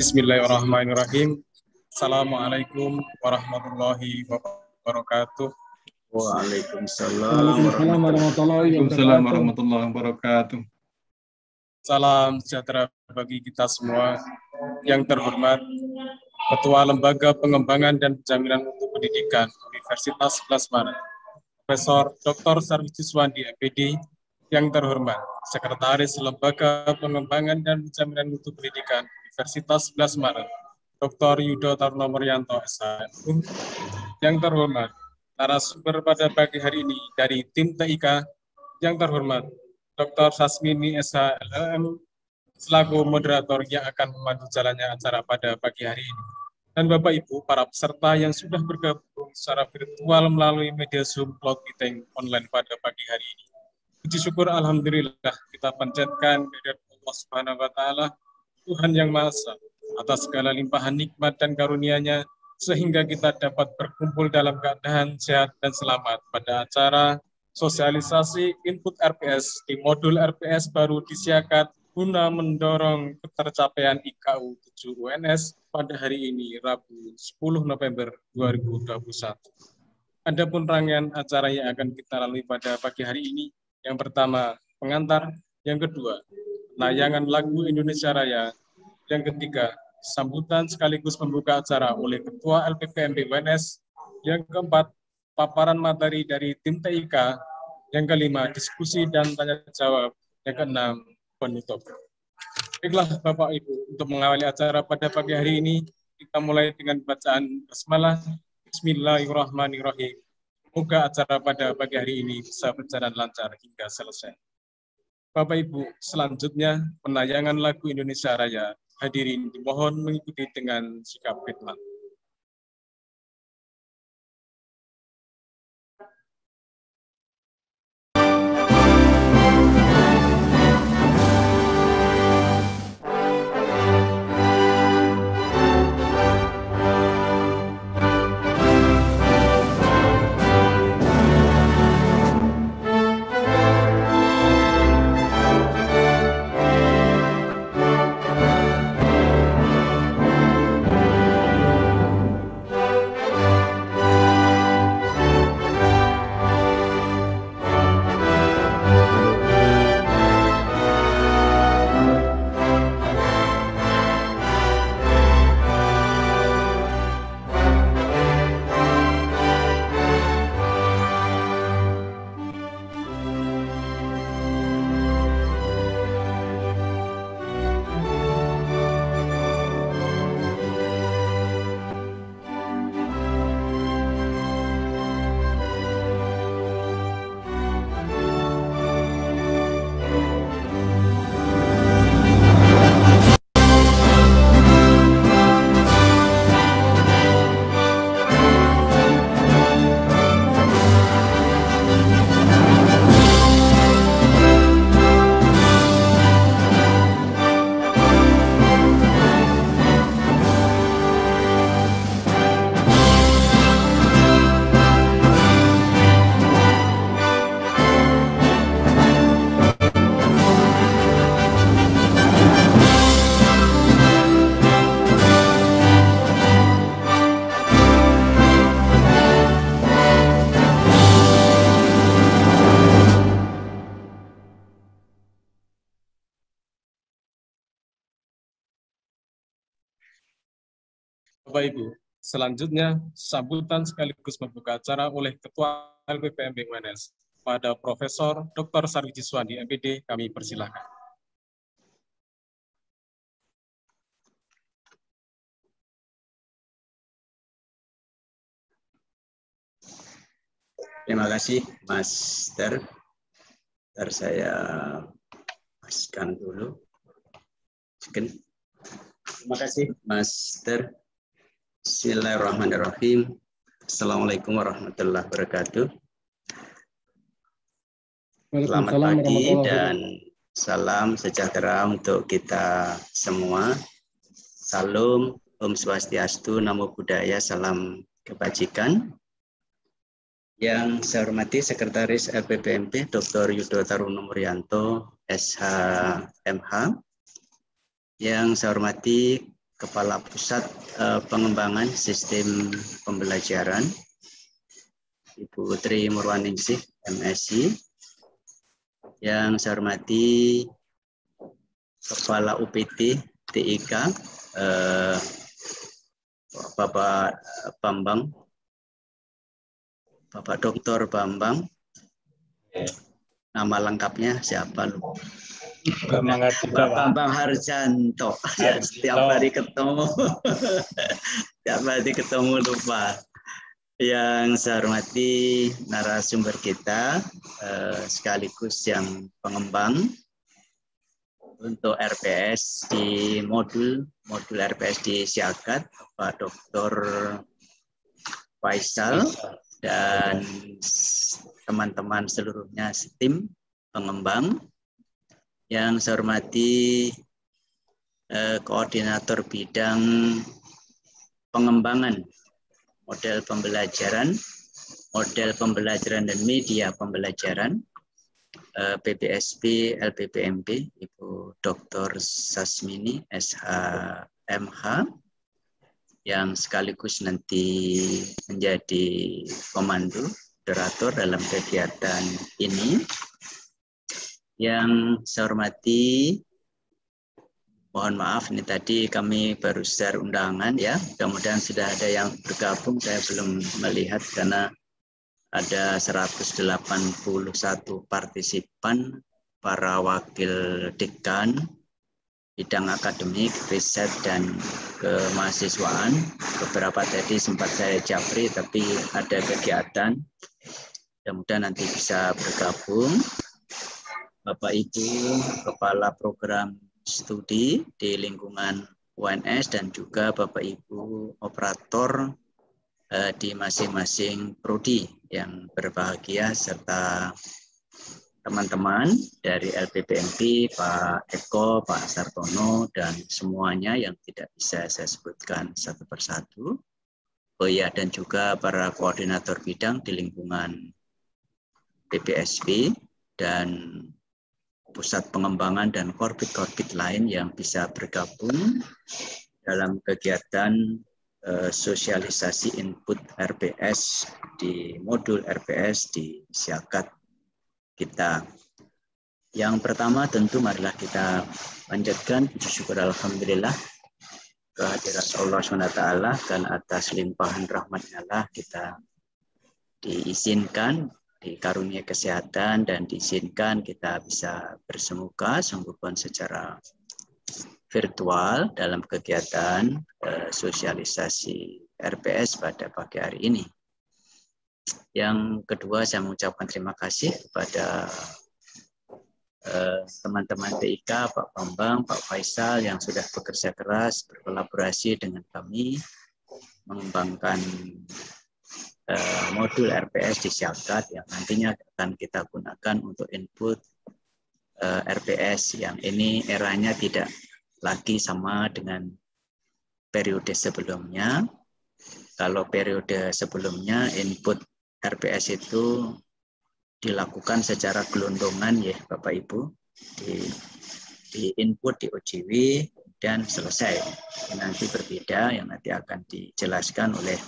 Bismillahirrahmanirrahim. Assalamualaikum warahmatullahi wabarakatuh. Waalaikumsalam warahmatullahi wabarakatuh. Salam sejahtera bagi kita semua. Yang terhormat Ketua Lembaga Pengembangan dan Penjaminan Mutu Pendidikan Universitas 11 Maret, Profesor Dr. Sarwijiswandi, MPD. Yang terhormat Sekretaris Lembaga Pengembangan dan Penjaminan Mutu Pendidikan Universitas 11 Maret, Dr. Yudo Taruno Muryanto, SHM. Yang terhormat narasumber pada pagi hari ini dari tim TIK. Yang terhormat Dr. Sasmini, SHLM, selaku moderator yang akan memandu jalannya acara pada pagi hari ini. Dan Bapak Ibu, para peserta yang sudah bergabung secara virtual melalui media Zoom Cloud Meeting online pada pagi hari ini. Puji syukur alhamdulillah kita panjatkan kehadirat Allah Subhanahu wa taala, Tuhan yang Maha Esa, atas segala limpahan nikmat dan karunia-Nya sehingga kita dapat berkumpul dalam keadaan sehat dan selamat pada acara sosialisasi input RPS di modul RPS baru disiakan guna mendorong ketercapaian IKU 7 UNS pada hari ini, Rabu 10 November 2021. Adapun rangkaian acara yang akan kita lalui pada pagi hari ini, yang pertama pengantar, yang kedua layangan lagu Indonesia Raya, yang ketiga sambutan sekaligus pembuka acara oleh Ketua LPPMB UNS, yang keempat paparan materi dari tim TIK, yang kelima diskusi dan tanya jawab, yang keenam penutup. Baiklah Bapak Ibu, untuk mengawali acara pada pagi hari ini, kita mulai dengan bacaan basmalah. Bismillahirrahmanirrahim. Semoga acara pada pagi hari ini bisa berjalan lancar hingga selesai. Bapak Ibu, selanjutnya penayangan lagu Indonesia Raya. Hadirin dimohon mengikuti dengan sikap khidmat. Bapak Ibu, selanjutnya sambutan sekaligus membuka acara oleh Ketua LPPMB UNS pada Profesor Dr. Sarwijiswandi, MPD, kami persilahkan. Terima kasih, Master. Ntar saya paskan dulu. Terima kasih, Master. Bismillahirrahmanirrahim. Assalamualaikum warahmatullahi wabarakatuh. Selamat pagi dan salam sejahtera untuk kita semua. Salam, Om Swastiastu, Namo Buddhaya, salam kebajikan. Yang saya hormati Sekretaris LPPMB Dr. Yudo Taruno Muryanto, SHMH. Yang saya hormati Kepala Pusat Pengembangan Sistem Pembelajaran, Ibu Tri Murwaningsih, MSI. Yang saya hormati Kepala UPT TIK, Bapak Bambang, Bapak Dr. Bambang. Nama lengkapnya siapa lu? Pak Bambang Harjanto. Ya, setiap hari ketemu. Setiap hari ketemu lupa. Yang saya hormati narasumber kita, sekaligus yang pengembang untuk RPS di modul RPS di Siakat, Pak Dr. Faisal dan teman-teman seluruhnya tim pengembang. Yang saya hormati koordinator bidang pengembangan model pembelajaran dan media pembelajaran PPSP LPPMP, Ibu Dr. Sasmini SHMH, yang sekaligus nanti menjadi pemandu moderator dalam kegiatan ini. Yang saya hormati, mohon maaf ini tadi kami baru share undangan ya. Mudah-mudahan sudah ada yang bergabung. Saya belum melihat karena ada 181 partisipan, para wakil dekan, bidang akademik, riset, dan kemahasiswaan. Beberapa tadi sempat saya japri, tapi ada kegiatan. Mudah-mudahan nanti bisa bergabung. Bapak Ibu Kepala Program Studi di lingkungan UNS dan juga Bapak Ibu Operator di masing-masing prodi yang berbahagia, serta teman-teman dari LPPMP, Pak Eko, Pak Sartono, dan semuanya yang tidak bisa saya sebutkan satu persatu. Oh ya, dan juga para koordinator bidang di lingkungan PPSP dan pusat pengembangan dan korbit-korbit lain yang bisa bergabung dalam kegiatan sosialisasi input RPS di modul RPS di Siakat kita. Yang pertama tentu marilah kita panjatkan puji syukur alhamdulillah kehadirat Allah SWT, dan atas limpahan rahmat-Nya Allah kita diizinkan, dikarunia kesehatan, dan diizinkan kita bisa bersemuka sungguh pun secara virtual dalam kegiatan sosialisasi RPS pada pagi hari ini. Yang kedua, saya mengucapkan terima kasih kepada teman-teman TIK, Pak Bambang, Pak Faisal yang sudah bekerja keras berkolaborasi dengan kami mengembangkan modul RPS di Siakat yang nantinya akan kita gunakan untuk input RPS yang ini eranya tidak lagi sama dengan periode sebelumnya. Kalau periode sebelumnya input RPS itu dilakukan secara gelondongan ya Bapak Ibu, di input di OJW dan selesai. Ini nanti berbeda yang nanti akan dijelaskan oleh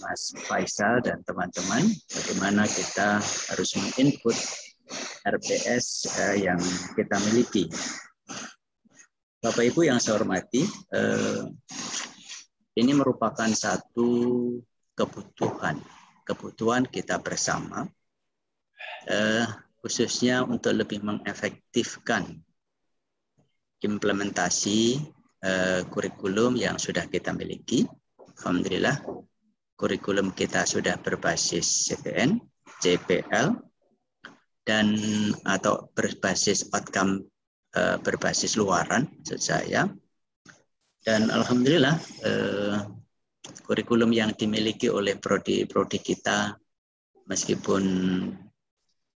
Mas Faisal dan teman-teman bagaimana kita harus menginput RPS yang kita miliki. Bapak Ibu yang saya hormati, ini merupakan satu kebutuhan kita bersama, khususnya untuk lebih mengefektifkan implementasi kurikulum yang sudah kita miliki. Alhamdulillah, kurikulum kita sudah berbasis CPN, JPL, dan atau berbasis outcome berbasis luaran, maksud saya. Dan alhamdulillah kurikulum yang dimiliki oleh prodi-prodi kita meskipun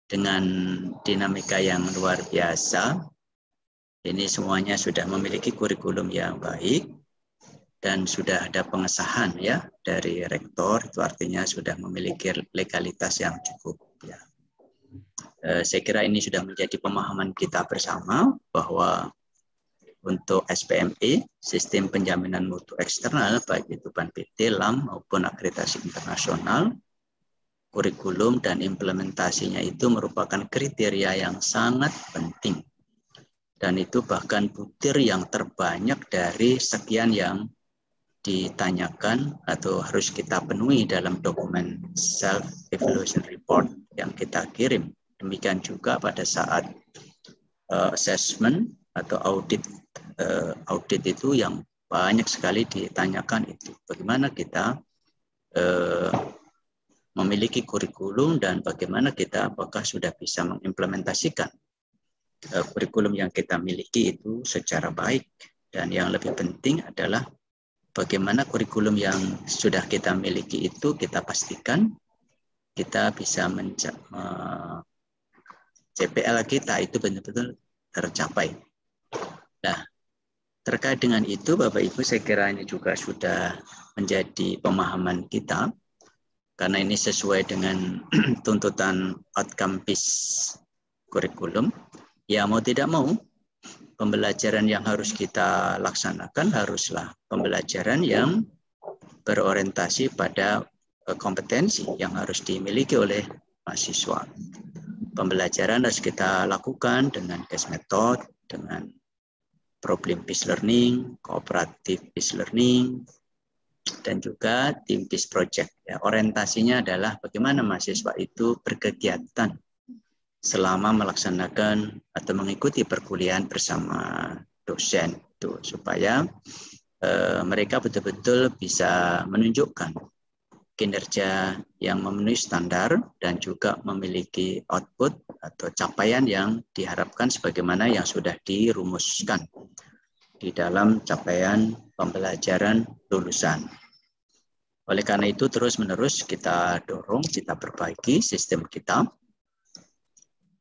dengan dinamika yang luar biasa, ini semuanya sudah memiliki kurikulum yang baik dan sudah ada pengesahan ya dari rektor, itu artinya sudah memiliki legalitas yang cukup ya. Saya kira ini sudah menjadi pemahaman kita bersama bahwa untuk SPME, Sistem Penjaminan Mutu Eksternal, baik itu BAN-PT, LAM, maupun akreditasi internasional, kurikulum dan implementasinya itu merupakan kriteria yang sangat penting. Dan itu bahkan butir yang terbanyak dari sekian yang ditanyakan atau harus kita penuhi dalam dokumen self-evaluation report yang kita kirim. Demikian juga pada saat assessment atau audit itu yang banyak sekali ditanyakan itu. Bagaimana kita memiliki kurikulum dan bagaimana kita apakah sudah bisa mengimplementasikan kurikulum yang kita miliki itu secara baik. Dan yang lebih penting adalah bagaimana kurikulum yang sudah kita miliki itu kita pastikan kita bisa CPL kita itu benar-benar tercapai. Nah, terkait dengan itu Bapak Ibu saya kira ini juga sudah menjadi pemahaman kita karena ini sesuai dengan tuntutan outcome based kurikulum. Ya mau tidak mau pembelajaran yang harus kita laksanakan haruslah pembelajaran yang berorientasi pada kompetensi yang harus dimiliki oleh mahasiswa. Pembelajaran harus kita lakukan dengan case method, dengan problem based learning, cooperative based learning, dan juga team based project. Ya, orientasinya adalah bagaimana mahasiswa itu berkegiatan selama melaksanakan atau mengikuti perkuliahan bersama dosen itu supaya mereka betul-betul bisa menunjukkan kinerja yang memenuhi standar dan juga memiliki output atau capaian yang diharapkan sebagaimana yang sudah dirumuskan di dalam capaian pembelajaran lulusan. Oleh karena itu terus-menerus kita dorong, kita perbaiki sistem kita.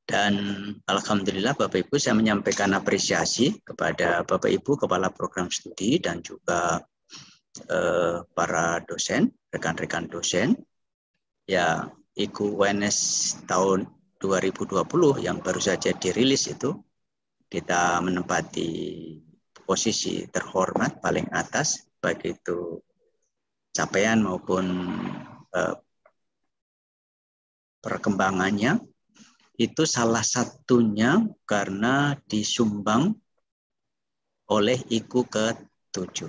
Dan alhamdulillah Bapak Ibu saya menyampaikan apresiasi kepada Bapak Ibu Kepala Program Studi dan juga para dosen, rekan-rekan dosen. Ya, IKU UNS tahun 2020 yang baru saja dirilis itu, kita menempati posisi terhormat paling atas, baik itu capaian maupun perkembangannya. Itu salah satunya karena disumbang oleh IKU ke-7.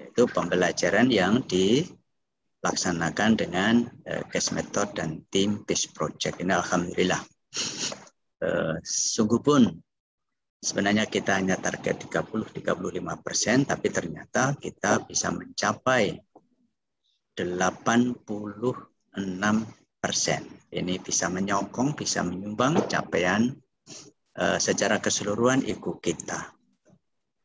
Yaitu pembelajaran yang dilaksanakan dengan case method dan team based project. Ini alhamdulillah. Sungguh pun sebenarnya kita hanya target 30-35%, tapi ternyata kita bisa mencapai 86%. Ini bisa menyokong, bisa menyumbang capaian secara keseluruhan IKU kita.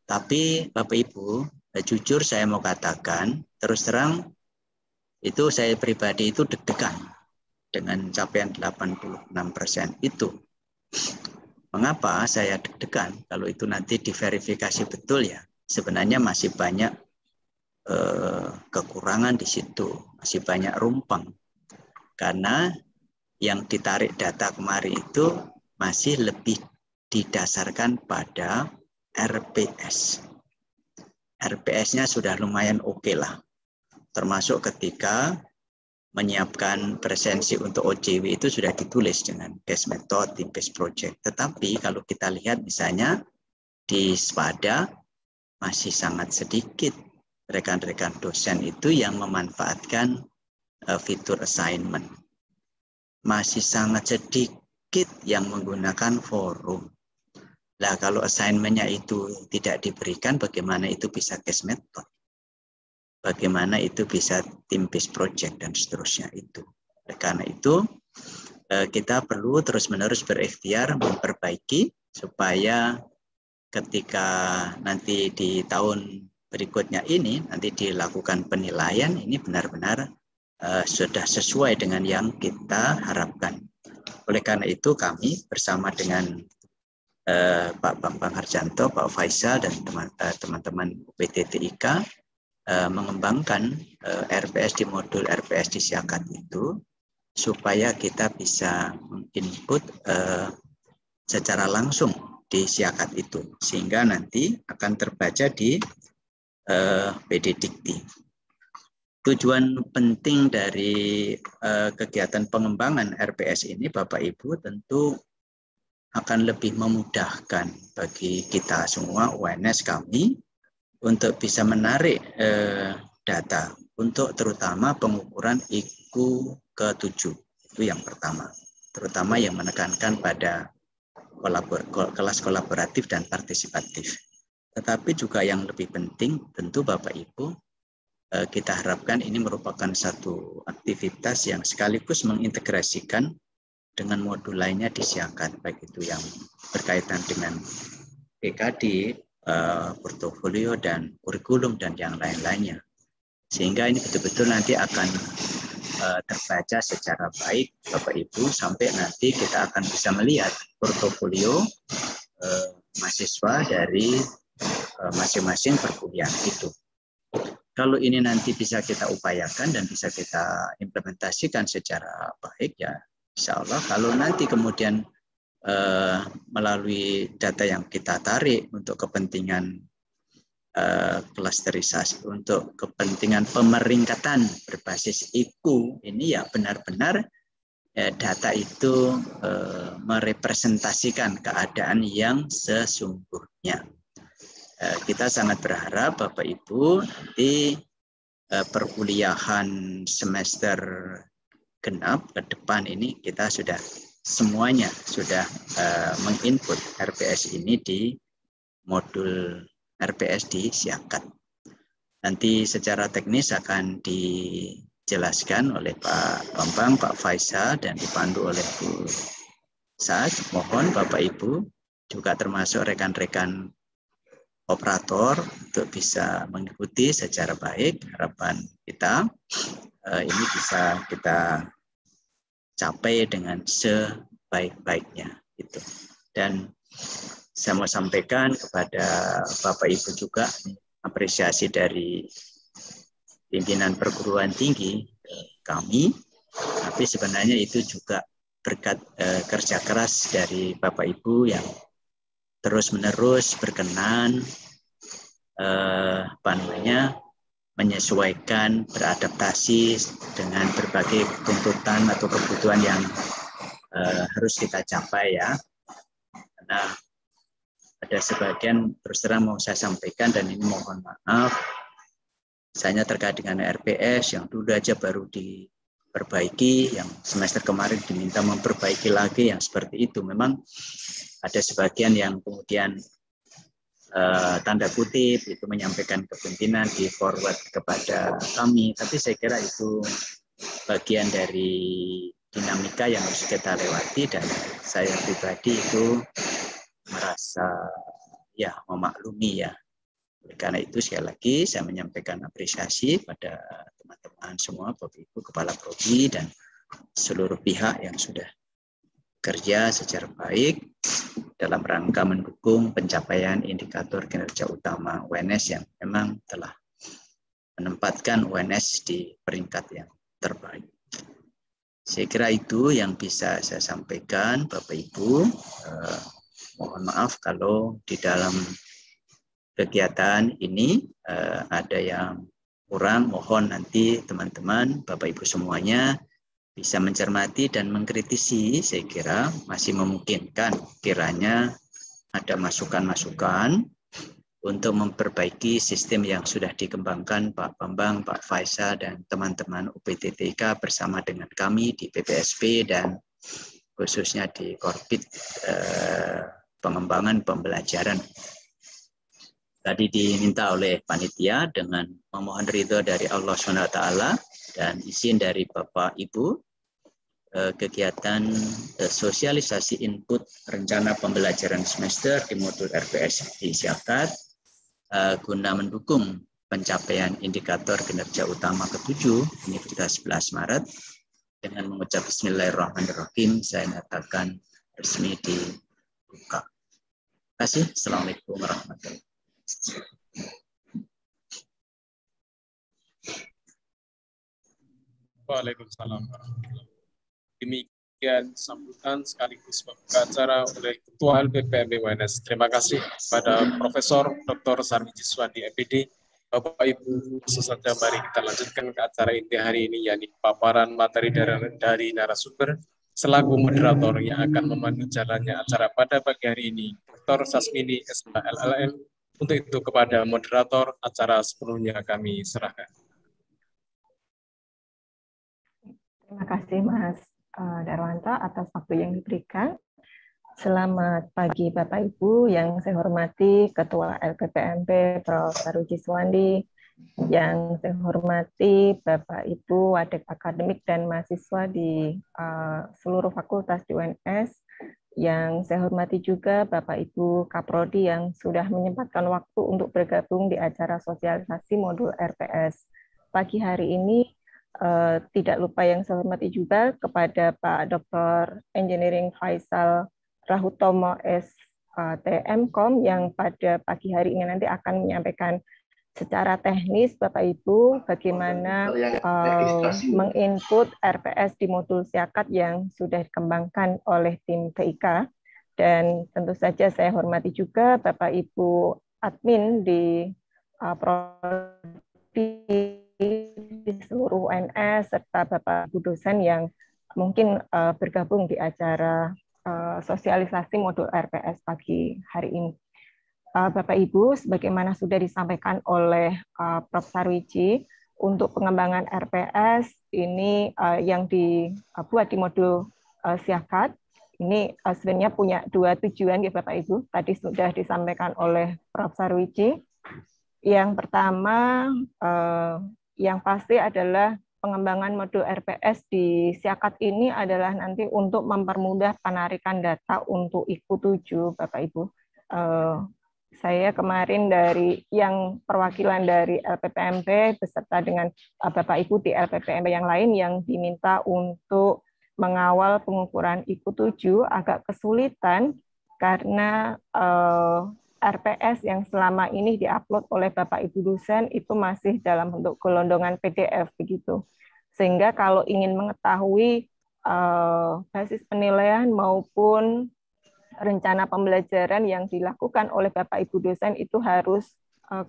Tapi Bapak Ibu, jujur saya mau katakan, terus terang itu saya pribadi itu deg-degan dengan capaian 86% itu. Mengapa saya deg-degan? Kalau itu nanti diverifikasi betul ya, sebenarnya masih banyak kekurangan di situ, masih banyak rumpang. Karena yang ditarik data kemarin itu masih lebih didasarkan pada RPS. RPS-nya sudah lumayan oke lah. Termasuk ketika menyiapkan presensi untuk OJW itu sudah ditulis dengan case method, team based project. Tetapi kalau kita lihat misalnya di SPADA masih sangat sedikit rekan-rekan dosen itu yang memanfaatkan fitur assignment. Masih sangat sedikit yang menggunakan forum. Nah, kalau assignment-nya itu tidak diberikan, bagaimana itu bisa case method? Bagaimana itu bisa team based project dan seterusnya itu. Karena itu kita perlu terus-menerus berikhtiar memperbaiki supaya ketika nanti di tahun berikutnya ini nanti dilakukan penilaian ini benar-benar sudah sesuai dengan yang kita harapkan. Oleh karena itu kami bersama dengan Pak Bambang Harjanto, Pak Faisal dan teman-teman PTTIK mengembangkan RPS di modul RPS di Siakat itu supaya kita bisa menginput secara langsung di Siakat itu, sehingga nanti akan terbaca di PD Dikti. Tujuan penting dari kegiatan pengembangan RPS ini, Bapak Ibu, tentu akan lebih memudahkan bagi kita semua UNS kami untuk bisa menarik data untuk terutama pengukuran IQ ke-7. Itu yang pertama. Terutama yang menekankan pada kelas kolaboratif dan partisipatif. Tetapi juga yang lebih penting tentu Bapak Ibu, kita harapkan ini merupakan satu aktivitas yang sekaligus mengintegrasikan dengan modul lainnya di Siakat, baik itu yang berkaitan dengan PKD, portofolio dan kurikulum dan yang lain-lainnya. Sehingga ini betul-betul nanti akan terbaca secara baik Bapak Ibu, sampai nanti kita akan bisa melihat portofolio mahasiswa dari masing-masing perkuliahan itu. Kalau ini nanti bisa kita upayakan dan bisa kita implementasikan secara baik, ya insya Allah kalau nanti kemudian melalui data yang kita tarik untuk kepentingan klasterisasi, untuk kepentingan pemeringkatan berbasis IQ, ini ya benar-benar data itu merepresentasikan keadaan yang sesungguhnya. Kita sangat berharap Bapak Ibu di perkuliahan semester genap ke depan ini kita sudah semuanya sudah menginput RPS ini di modul RPS di Siakat. Nanti secara teknis akan dijelaskan oleh Pak Bambang, Pak Faisal, dan dipandu oleh Bu Saad. Mohon Bapak Ibu juga termasuk rekan-rekan operator untuk bisa mengikuti secara baik. Harapan kita ini bisa kita capai dengan sebaik-baiknya gitu. Dan saya mau sampaikan kepada Bapak Ibu juga apresiasi dari pimpinan perguruan tinggi kami, tapi sebenarnya itu juga berkat kerja keras dari Bapak Ibu yang terus-menerus berkenan menyesuaikan, beradaptasi dengan berbagai tuntutan atau kebutuhan yang harus kita capai ya. Karena ada sebagian terus terang mau saya sampaikan dan ini mohon maaf, misalnya terkait dengan RPS yang dulu aja baru diperbaiki, yang semester kemarin diminta memperbaiki lagi, yang seperti itu. Memang ada sebagian yang kemudian tanda kutip itu menyampaikan ke pimpinan, di forward kepada kami, tapi saya kira itu bagian dari dinamika yang harus kita lewati, dan saya pribadi itu merasa ya memaklumi ya. Karena itu sekali lagi saya menyampaikan apresiasi pada teman-teman semua, Bapak Ibu Kepala Prodi dan seluruh pihak yang sudah kerja secara baik dalam rangka mendukung pencapaian indikator kinerja utama UNS yang memang telah menempatkan UNS di peringkat yang terbaik. Saya kira itu yang bisa saya sampaikan, Bapak Ibu. Mohon maaf kalau di dalam kegiatan ini ada yang kurang. Mohon nanti teman-teman, Bapak Ibu semuanya bisa mencermati dan mengkritisi. Saya kira masih memungkinkan kiranya ada masukan-masukan untuk memperbaiki sistem yang sudah dikembangkan Pak Bambang, Pak Faisal, dan teman-teman UPTTK bersama dengan kami di PPSP dan khususnya di Korbit pengembangan pembelajaran. Tadi diminta oleh panitia dengan memohon ridho dari Allah SWT dan izin dari Bapak Ibu, kegiatan sosialisasi input rencana pembelajaran semester di modul RPS di Siakat guna mendukung pencapaian indikator kinerja utama ke-7 Universitas 11 Maret dengan mengucap Bismillahirrahmanirrahim, saya nyatakan resmi dibuka. Terima kasih. Assalamualaikum warahmatullahi wabarakatuh. Waalaikumsalam warahmatullahi wabarakatuh. Demikian pemberian sambutan sekaligus pembuka acara oleh Ketua LPPMB UNS. Terima kasih kepada Profesor Dr. Sarmiji Swandi, MPD. Bapak Ibu, langsung saja mari kita lanjutkan ke acara inti hari ini, yakni paparan materi dari narasumber selaku moderator yang akan memandu jalannya acara pada pagi hari ini, Dr. Sasmini, SH LLM. Untuk itu kepada moderator acara sepenuhnya kami serahkan. Terima kasih Mas Darwanto atas waktu yang diberikan. Selamat pagi Bapak Ibu yang saya hormati Ketua LPPMB Prof. Sarmiji Swandi, yang saya hormati Bapak Ibu wadik akademik dan mahasiswa di seluruh fakultas di UNS, yang saya hormati juga Bapak Ibu Kaprodi yang sudah menyempatkan waktu untuk bergabung di acara sosialisasi modul RPS. Pagi hari ini tidak lupa yang saya hormati juga kepada Pak Dr. Engineering Faisal Rahutomo STMkom yang pada pagi hari ini nanti akan menyampaikan secara teknis Bapak Ibu bagaimana menginput RPS di modul Siakat yang sudah dikembangkan oleh tim TIK. Dan tentu saja saya hormati juga Bapak Ibu admin di prodi di seluruh UNS serta Bapak Ibu dosen yang mungkin bergabung di acara sosialisasi modul RPS pagi hari ini. Bapak Ibu, sebagaimana sudah disampaikan oleh Prof. Sarmiji, untuk pengembangan RPS ini yang dibuat di modul Siakat, ini sebenarnya punya dua tujuan ya Bapak Ibu, tadi sudah disampaikan oleh Prof. Sarmiji. Yang pertama, yang pasti adalah pengembangan modul RPS di Siakat ini adalah nanti untuk mempermudah penarikan data untuk IQ7, Bapak Ibu. Saya kemarin dari yang perwakilan dari LPPMB beserta dengan Bapak Ibu di LPPMB yang lain yang diminta untuk mengawal pengukuran IQ7 agak kesulitan karena RPS yang selama ini diupload oleh Bapak Ibu dosen itu masih dalam bentuk gelondongan PDF begitu. Sehingga kalau ingin mengetahui basis penilaian maupun rencana pembelajaran yang dilakukan oleh Bapak Ibu dosen itu harus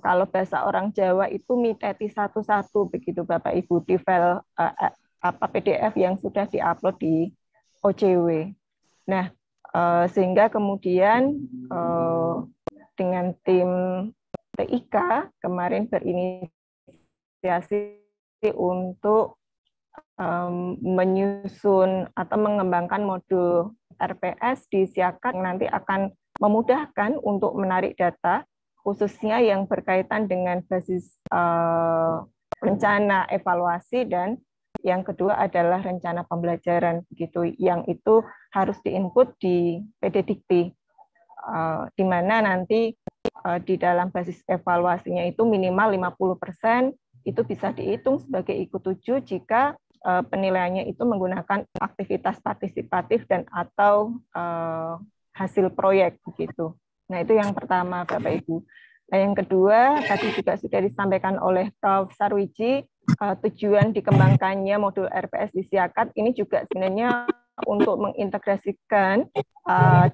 kalau bahasa orang Jawa itu miteti satu-satu begitu Bapak Ibu di file PDF yang sudah diupload di OJW. Nah, sehingga kemudian dengan tim TIK kemarin berinisiasi untuk menyusun atau mengembangkan modul RPS di Siakat yang nanti akan memudahkan untuk menarik data, khususnya yang berkaitan dengan basis rencana evaluasi dan yang kedua adalah rencana pembelajaran begitu, yang itu harus diinput di PDDikti. Di mana nanti di dalam basis evaluasinya itu minimal 50% itu bisa dihitung sebagai IQ7 jika penilaiannya itu menggunakan aktivitas partisipatif dan atau hasil proyek begitu. Nah, itu yang pertama Bapak Ibu. Nah, yang kedua tadi juga sudah disampaikan oleh Prof. Sarmiji, tujuan dikembangkannya modul RPS di Siakat ini juga sebenarnya untuk mengintegrasikan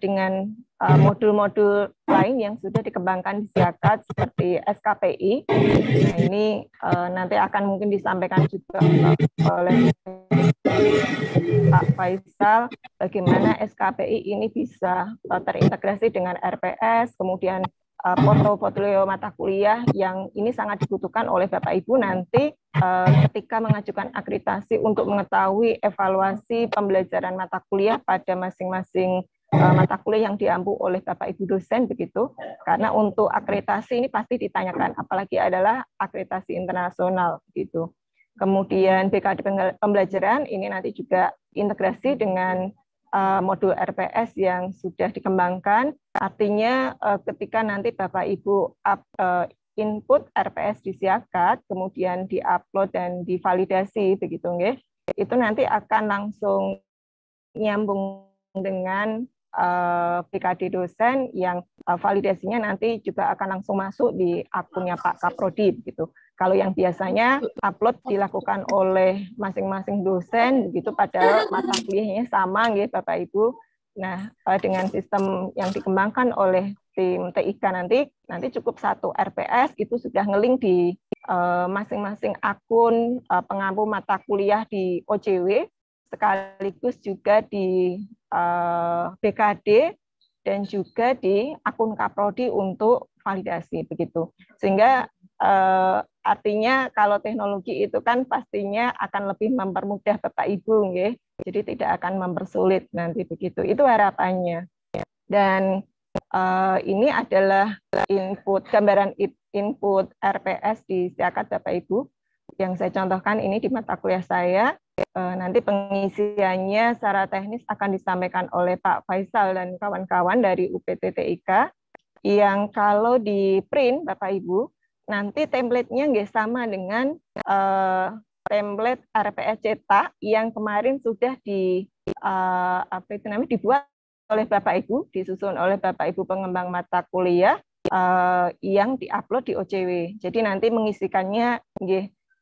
dengan modul-modul lain yang sudah dikembangkan di Siakat seperti SKPI. Nah, ini nanti akan mungkin disampaikan juga oleh Pak Faisal bagaimana SKPI ini bisa terintegrasi dengan RPS, kemudian portofolio mata kuliah yang ini sangat dibutuhkan oleh Bapak Ibu nanti ketika mengajukan akreditasi untuk mengetahui evaluasi pembelajaran mata kuliah pada masing-masing mata kuliah yang diampu oleh Bapak Ibu dosen begitu. Karena untuk akreditasi ini pasti ditanyakan, apalagi adalah akreditasi internasional gitu. Kemudian BKD pembelajaran ini nanti juga integrasi dengan modul RPS yang sudah dikembangkan. Artinya ketika nanti Bapak Ibu input RPS di Siakat, kemudian diupload dan divalidasi begitu nggih, itu nanti akan langsung nyambung dengan BKD dosen yang validasinya nanti juga akan langsung masuk di akunnya Pak Kaprodi gitu. Kalau yang biasanya upload dilakukan oleh masing-masing dosen begitu, padahal mata kuliahnya sama nggih Bapak Ibu. Nah, dengan sistem yang dikembangkan oleh tim TIK nanti cukup satu RPS itu sudah ngeling di masing-masing akun pengampu mata kuliah di OJW, sekaligus juga di BKD dan juga di akun Kaprodi untuk validasi begitu. Sehingga artinya kalau teknologi itu kan pastinya akan lebih mempermudah Bapak Ibu, nggih. Jadi tidak akan mempersulit nanti begitu. Itu harapannya. Dan ini adalah gambaran input RPS di Siakat Bapak Ibu. Yang saya contohkan ini di mata kuliah saya. Nanti pengisiannya secara teknis akan disampaikan oleh Pak Faisal dan kawan-kawan dari UPT TIK. Yang kalau di print Bapak Ibu, nanti template-nya nggak sama dengan template RPS cetak yang kemarin sudah dibuat oleh Bapak Ibu, disusun oleh Bapak Ibu pengembang mata kuliah yang diupload di OJW. Jadi nanti mengisikannya,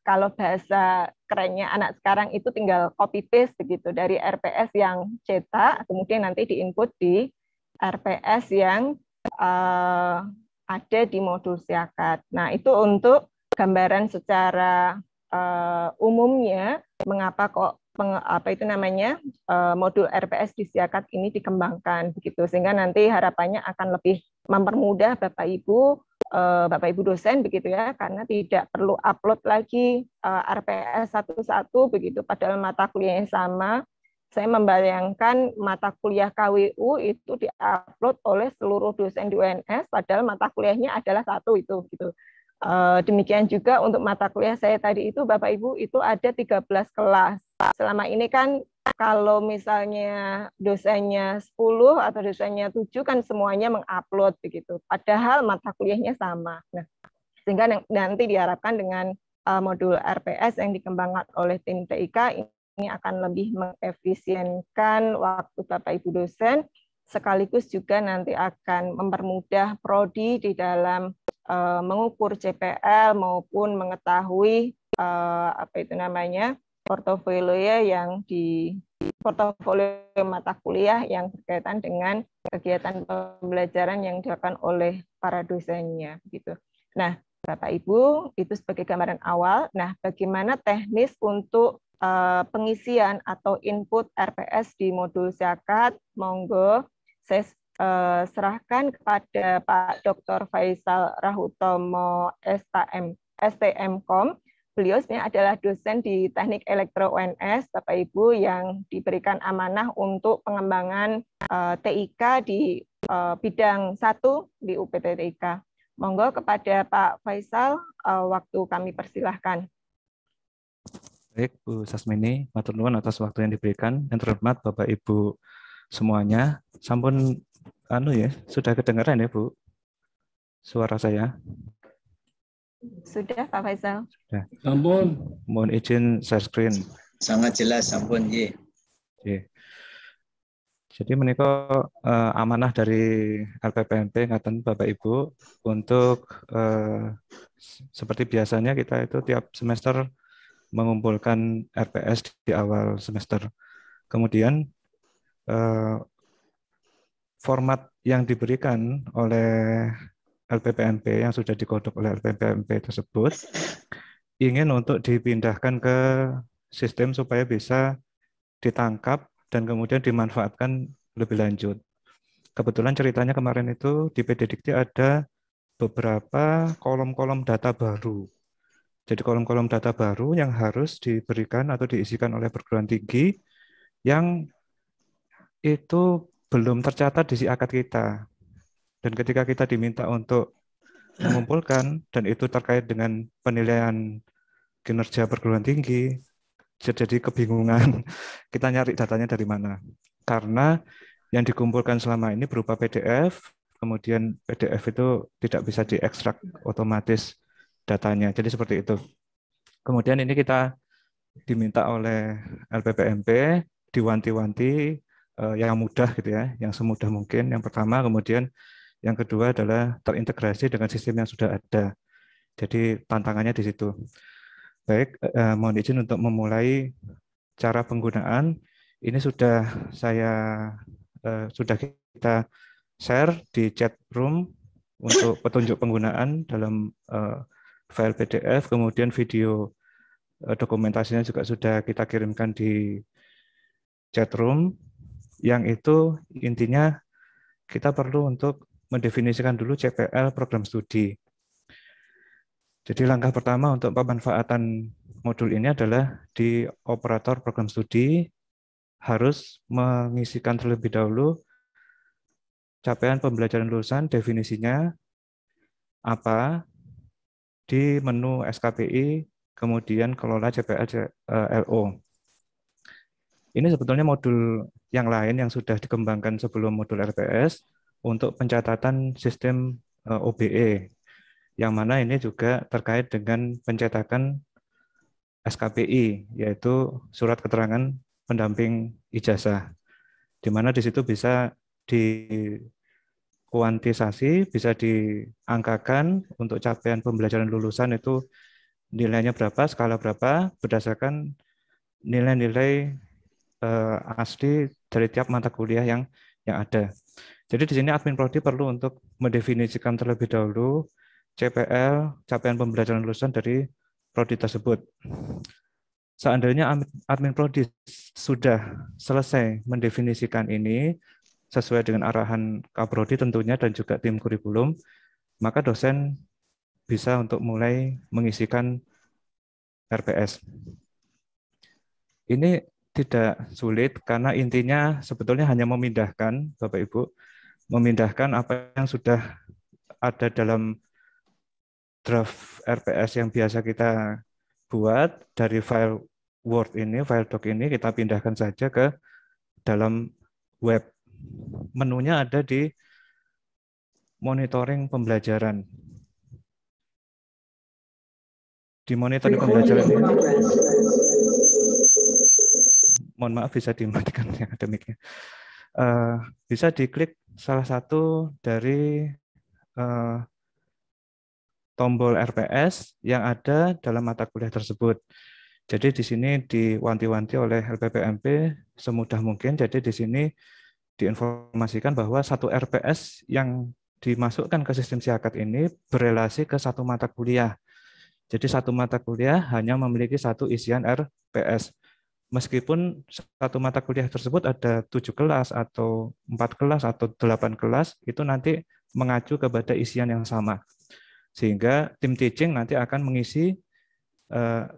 kalau bahasa kerennya anak sekarang itu tinggal copy paste begitu dari RPS yang cetak, kemudian nanti diinput di RPS yang ada di modul Siakat. Nah, itu untuk gambaran secara umumnya mengapa kok modul RPS di Siakat ini dikembangkan begitu, sehingga nanti harapannya akan lebih mempermudah Bapak Ibu dosen begitu ya, karena tidak perlu upload lagi RPS satu-satu begitu, padahal mata kuliahnya sama. Saya membayangkan mata kuliah KWU itu diupload oleh seluruh dosen di UNS, padahal mata kuliahnya adalah satu itu gitu. Demikian juga untuk mata kuliah saya tadi itu Bapak Ibu itu ada 13 kelas. Selama ini kan kalau misalnya dosennya 10 atau dosennya 7 kan semuanya mengupload begitu. Padahal mata kuliahnya sama. Nah, sehingga nanti diharapkan dengan modul RPS yang dikembangkan oleh tim TIK ini akan lebih mengefisienkan waktu Bapak Ibu dosen, sekaligus juga nanti akan mempermudah prodi di dalam mengukur CPL maupun mengetahui portofolio mata kuliah yang berkaitan dengan kegiatan pembelajaran yang dilakukan oleh para dosennya gitu. Nah, Bapak Ibu, itu sebagai gambaran awal. Nah, bagaimana teknis untuk pengisian atau input RPS di modul Siakat? Monggo saya serahkan kepada Pak Dr. Faisal Rahutomo STMkom. Beliau sebenarnya adalah dosen di Teknik Elektro UNS, Bapak Ibu, yang diberikan amanah untuk pengembangan TIK di bidang 1 di UPT TIK. Monggo kepada Pak Faisal, waktu kami persilahkan. Baik, Bu Sasmini, matur nuwun atas waktu yang diberikan. Yang terhormat Bapak Ibu semuanya, sampun sudah kedengaran ya Bu suara saya? Sudah Pak Faisal. Sudah. Sampun. Mohon izin share screen. Sangat jelas, sampun nggih. Jadi menika amanah dari LPPMP ngaten Bapak Ibu untuk seperti biasanya kita itu tiap semester mengumpulkan RPS di awal semester. Kemudian format yang diberikan oleh LPPMP yang sudah digodok oleh LPPMP tersebut ingin untuk dipindahkan ke sistem supaya bisa ditangkap dan kemudian dimanfaatkan lebih lanjut. Kebetulan ceritanya kemarin itu di PD Dikti ada beberapa kolom-kolom data baru. Jadi kolom-kolom data baru yang harus diberikan atau diisikan oleh perguruan tinggi yang itu belum tercatat di Siakat kita. Dan ketika kita diminta untuk mengumpulkan, dan itu terkait dengan penilaian kinerja perguruan tinggi, jadi kebingungan kita nyari datanya dari mana. Karena yang dikumpulkan selama ini berupa PDF, kemudian PDF itu tidak bisa diekstrak otomatis datanya. Jadi seperti itu. Kemudian ini kita diminta oleh LPPMP, diwanti-wanti yang mudah gitu ya, yang semudah mungkin. Yang pertama, kemudian yang kedua adalah terintegrasi dengan sistem yang sudah ada. Jadi tantangannya di situ. Baik, mohon izin untuk memulai cara penggunaan. Ini sudah sudah kita share di chat room untuk petunjuk penggunaan dalam file PDF, kemudian video dokumentasinya juga sudah kita kirimkan di chat room. Yang itu intinya kita perlu untuk mendefinisikan dulu CPL program studi. Jadi langkah pertama untuk pemanfaatan modul ini adalah di operator program studi harus mengisikan terlebih dahulu capaian pembelajaran lulusan, definisinya apa, di menu SKPI, kemudian kelola CPL LO. Ini sebetulnya modul yang lain yang sudah dikembangkan sebelum modul RPS untuk pencatatan sistem OBE, yang mana ini juga terkait dengan pencetakan SKPI, yaitu surat keterangan pendamping ijazah, di mana di situ bisa dikuantisasi, bisa diangkakan untuk capaian pembelajaran lulusan itu nilainya berapa, skala berapa, berdasarkan nilai-nilai asli dari tiap mata kuliah yang ada. Jadi di sini admin prodi perlu untuk mendefinisikan terlebih dahulu CPL, capaian pembelajaran lulusan dari prodi tersebut. Seandainya admin prodi sudah selesai mendefinisikan ini sesuai dengan arahan Kaprodi tentunya dan juga tim kurikulum, maka dosen bisa untuk mulai mengisikan RPS. Ini tidak sulit karena intinya sebetulnya hanya memindahkan, Bapak Ibu, memindahkan apa yang sudah ada dalam draft RPS yang biasa kita buat dari file Word ini, file doc ini, kita pindahkan saja ke dalam web. Menunya ada di monitoring pembelajaran. Di monitoring pembelajaran ini, mohon maaf bisa dimatikan yang akademiknya. Bisa diklik salah satu dari tombol RPS yang ada dalam mata kuliah tersebut. Jadi di sini diwanti-wanti oleh LPPMP semudah mungkin. Jadi di sini diinformasikan bahwa satu RPS yang dimasukkan ke sistem Siakat ini berelasi ke satu mata kuliah. Jadi satu mata kuliah hanya memiliki satu isian RPS. Meskipun satu mata kuliah tersebut ada 7 kelas atau 4 kelas atau 8 kelas, itu nanti mengacu kepada isian yang sama. Sehingga tim teaching nanti akan mengisi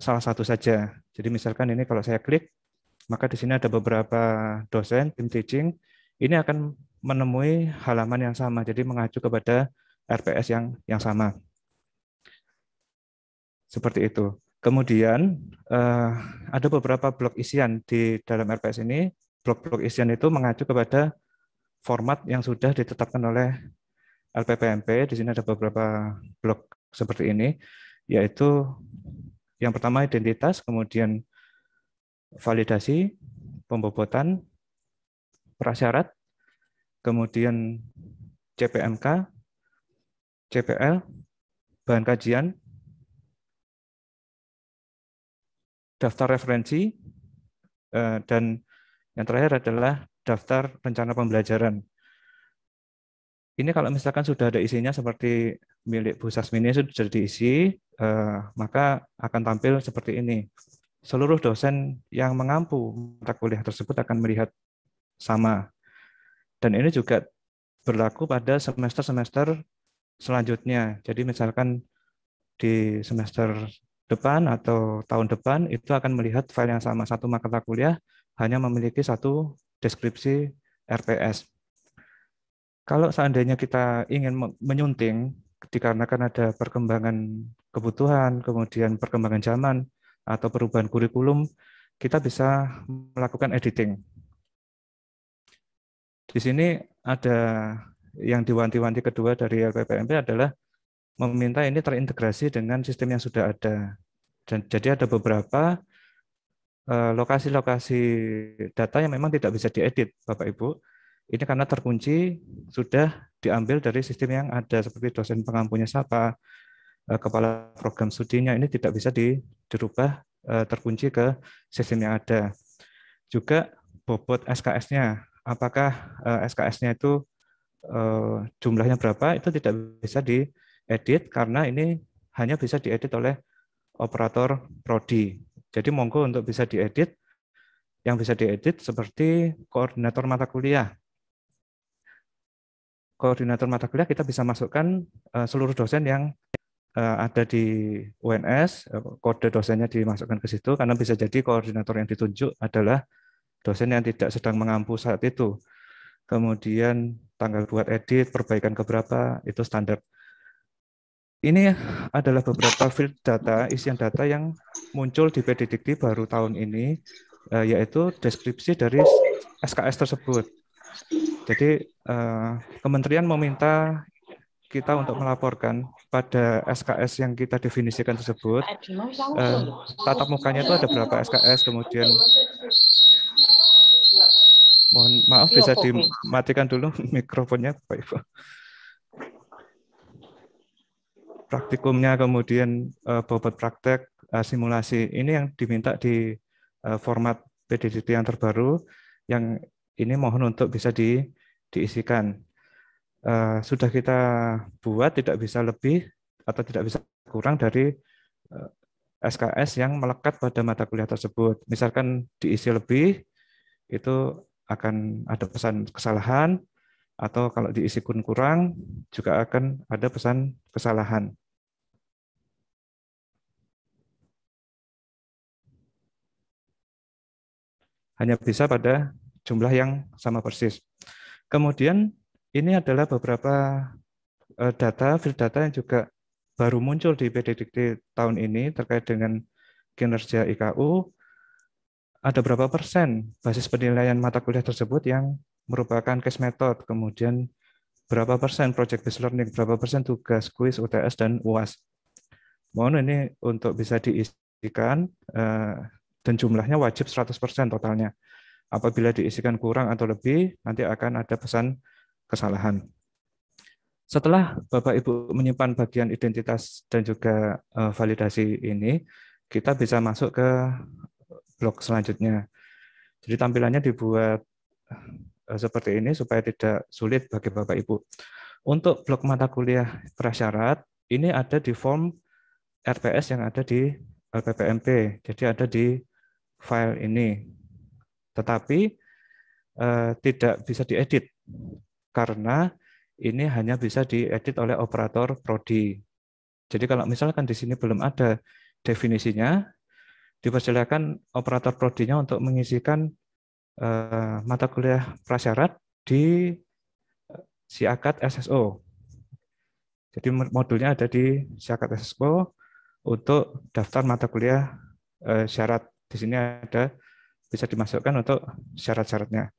salah satu saja. Jadi misalkan ini kalau saya klik, maka di sini ada beberapa dosen tim teaching, ini akan menemui halaman yang sama, jadi mengacu kepada RPS yang sama. Seperti itu. Kemudian ada beberapa blok isian di dalam RPS ini. Blok-blok isian itu mengacu kepada format yang sudah ditetapkan oleh LPPMP. Di sini ada beberapa blok seperti ini, yaitu yang pertama identitas, kemudian validasi, pembobotan, prasyarat, kemudian CPMK, CPL, bahan kajian, daftar referensi, dan yang terakhir adalah daftar rencana pembelajaran. Ini kalau misalkan sudah ada isinya seperti milik Bu Sasmini sudah diisi, maka akan tampil seperti ini. Seluruh dosen yang mengampu mata kuliah tersebut akan melihat sama. Dan ini juga berlaku pada semester-semester selanjutnya. Jadi misalkan di semester depan atau tahun depan itu akan melihat file yang sama. Satu mata kuliah hanya memiliki satu deskripsi RPS. Kalau seandainya kita ingin menyunting, dikarenakan ada perkembangan kebutuhan, kemudian perkembangan zaman, atau perubahan kurikulum, kita bisa melakukan editing. Di sini ada yang diwanti-wanti kedua dari LPPMP adalah meminta ini terintegrasi dengan sistem yang sudah ada. Dan jadi ada beberapa lokasi-lokasi data yang memang tidak bisa diedit, Bapak Ibu. Ini karena terkunci sudah diambil dari sistem yang ada, seperti dosen pengampunya siapa, kepala program studinya, ini tidak bisa dirubah, terkunci ke sistem yang ada. Juga bobot SKS-nya, apakah SKS-nya itu jumlahnya berapa, itu tidak bisa diedit karena ini hanya bisa diedit oleh operator prodi. Jadi monggo untuk bisa diedit, yang bisa diedit seperti koordinator mata kuliah. Koordinator mata kuliah kita bisa masukkan seluruh dosen yang ada di UNS, kode dosennya dimasukkan ke situ, karena bisa jadi koordinator yang ditunjuk adalah dosen yang tidak sedang mengampu saat itu. Kemudian tanggal buat edit, perbaikan keberapa, itu standar. Ini adalah beberapa field data, isian data yang muncul di PDDikti baru tahun ini, yaitu deskripsi dari SKS tersebut. Jadi kementerian meminta kita untuk melaporkan pada SKS yang kita definisikan tersebut, tatap mukanya itu ada berapa SKS, kemudian mohon maaf bisa dimatikan dulu mikrofonnya, Bapak Ibu. Praktikumnya, kemudian bobot praktek, simulasi, ini yang diminta di format PDDikti yang terbaru, yang ini mohon untuk bisa diisikan. Sudah kita buat, tidak bisa lebih atau tidak bisa kurang dari SKS yang melekat pada mata kuliah tersebut. Misalkan diisi lebih, itu akan ada pesan kesalahan, atau kalau diisi kurang juga akan ada pesan kesalahan. Hanya bisa pada jumlah yang sama persis. Kemudian ini adalah beberapa data, field data yang juga baru muncul di PDDikti tahun ini terkait dengan kinerja IKU. Ada berapa persen basis penilaian mata kuliah tersebut yang merupakan case method, kemudian berapa persen project based learning, berapa persen tugas, kuis, UTS, dan UAS. Mohon ini untuk bisa diisikan, dan jumlahnya wajib 100% totalnya. Apabila diisikan kurang atau lebih, nanti akan ada pesan kesalahan. Setelah Bapak Ibu menyimpan bagian identitas dan juga validasi ini, kita bisa masuk ke blok selanjutnya. Jadi tampilannya dibuat seperti ini supaya tidak sulit bagi Bapak Ibu. Untuk blok mata kuliah prasyarat, ini ada di form RPS yang ada di LPPMP, jadi ada di file ini. Tetapi tidak bisa diedit, karena ini hanya bisa diedit oleh operator prodi. Jadi kalau misalkan di sini belum ada definisinya, dipersilakan operator prodinya untuk mengisikan mata kuliah prasyarat di Siakat SSO. Jadi modulnya ada di Siakat SSO untuk daftar mata kuliah syarat. Di sini ada, bisa dimasukkan untuk syarat-syaratnya.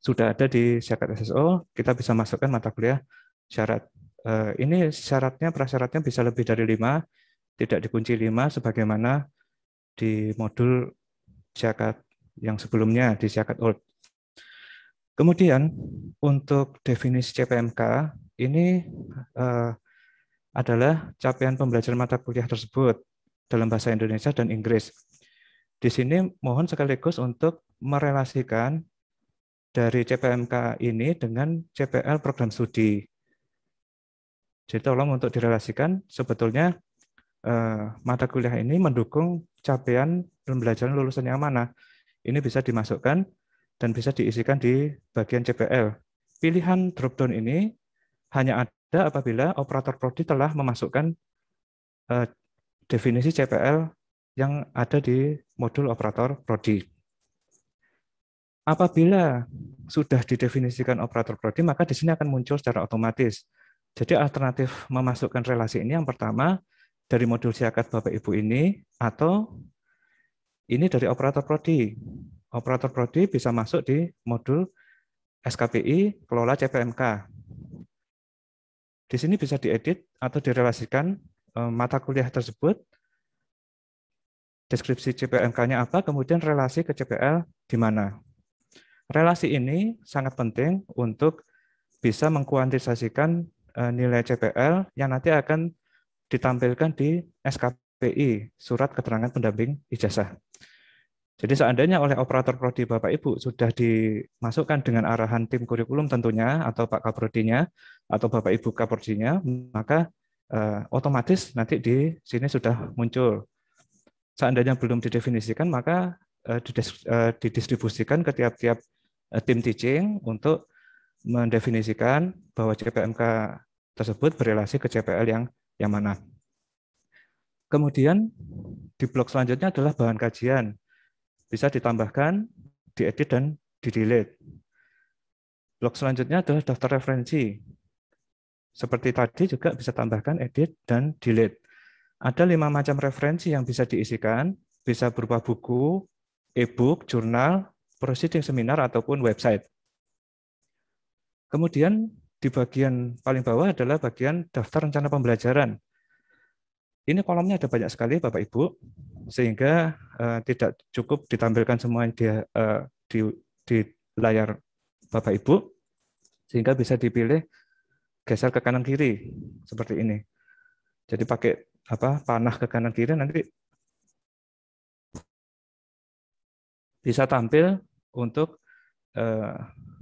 Sudah ada di Siakat SSO, kita bisa masukkan mata kuliah syarat. Ini syaratnya, prasyaratnya bisa lebih dari 5, tidak dikunci 5 sebagaimana di modul Siakat yang sebelumnya di Siakat Old. Kemudian untuk definisi CPMK ini adalah capaian pembelajaran mata kuliah tersebut dalam bahasa Indonesia dan Inggris. Di sini mohon sekaligus untuk merelasikan dari CPMK ini dengan CPL program studi. Jadi tolong untuk direlasikan, sebetulnya mata kuliah ini mendukung capaian pembelajaran lulusan yang mana. Ini bisa dimasukkan dan bisa diisikan di bagian CPL. Pilihan drop-down ini hanya ada apabila operator prodi telah memasukkan definisi CPL yang ada di modul operator prodi. Apabila sudah didefinisikan operator prodi, maka di sini akan muncul secara otomatis. Jadi alternatif memasukkan relasi ini yang pertama dari modul Siakat Bapak Ibu ini, atau ini dari operator prodi. Operator prodi bisa masuk di modul SKPI kelola CPMK. Di sini bisa diedit atau direlasikan mata kuliah tersebut deskripsi CPMK-nya apa, kemudian relasi ke CPL di mana. Relasi ini sangat penting untuk bisa mengkuantisasikan nilai CPL yang nanti akan ditampilkan di SKPI, Surat Keterangan Pendamping Ijazah. Jadi seandainya oleh operator prodi Bapak Ibu sudah dimasukkan dengan arahan tim kurikulum tentunya, atau Pak Kaprodinya, atau Bapak Ibu Kaprodinya, maka otomatis nanti di sini sudah muncul. Seandainya belum didefinisikan, maka didistribusikan ke tiap-tiap tim teaching untuk mendefinisikan bahwa CPMK tersebut berelasi ke CPL yang mana. Kemudian di blok selanjutnya adalah bahan kajian. Bisa ditambahkan, diedit, dan di-delete. Blok selanjutnya adalah daftar referensi. Seperti tadi juga bisa tambahkan, edit, dan delete. Ada 5 macam referensi yang bisa diisikan, bisa berupa buku, e-book, jurnal, proceeding seminar, ataupun website. Kemudian di bagian paling bawah adalah bagian daftar rencana pembelajaran. Ini kolomnya ada banyak sekali Bapak Ibu, sehingga tidak cukup ditampilkan semua di layar Bapak Ibu, sehingga bisa dipilih geser ke kanan kiri seperti ini. Jadi pakai panah ke kanan kiri, nanti bisa tampil untuk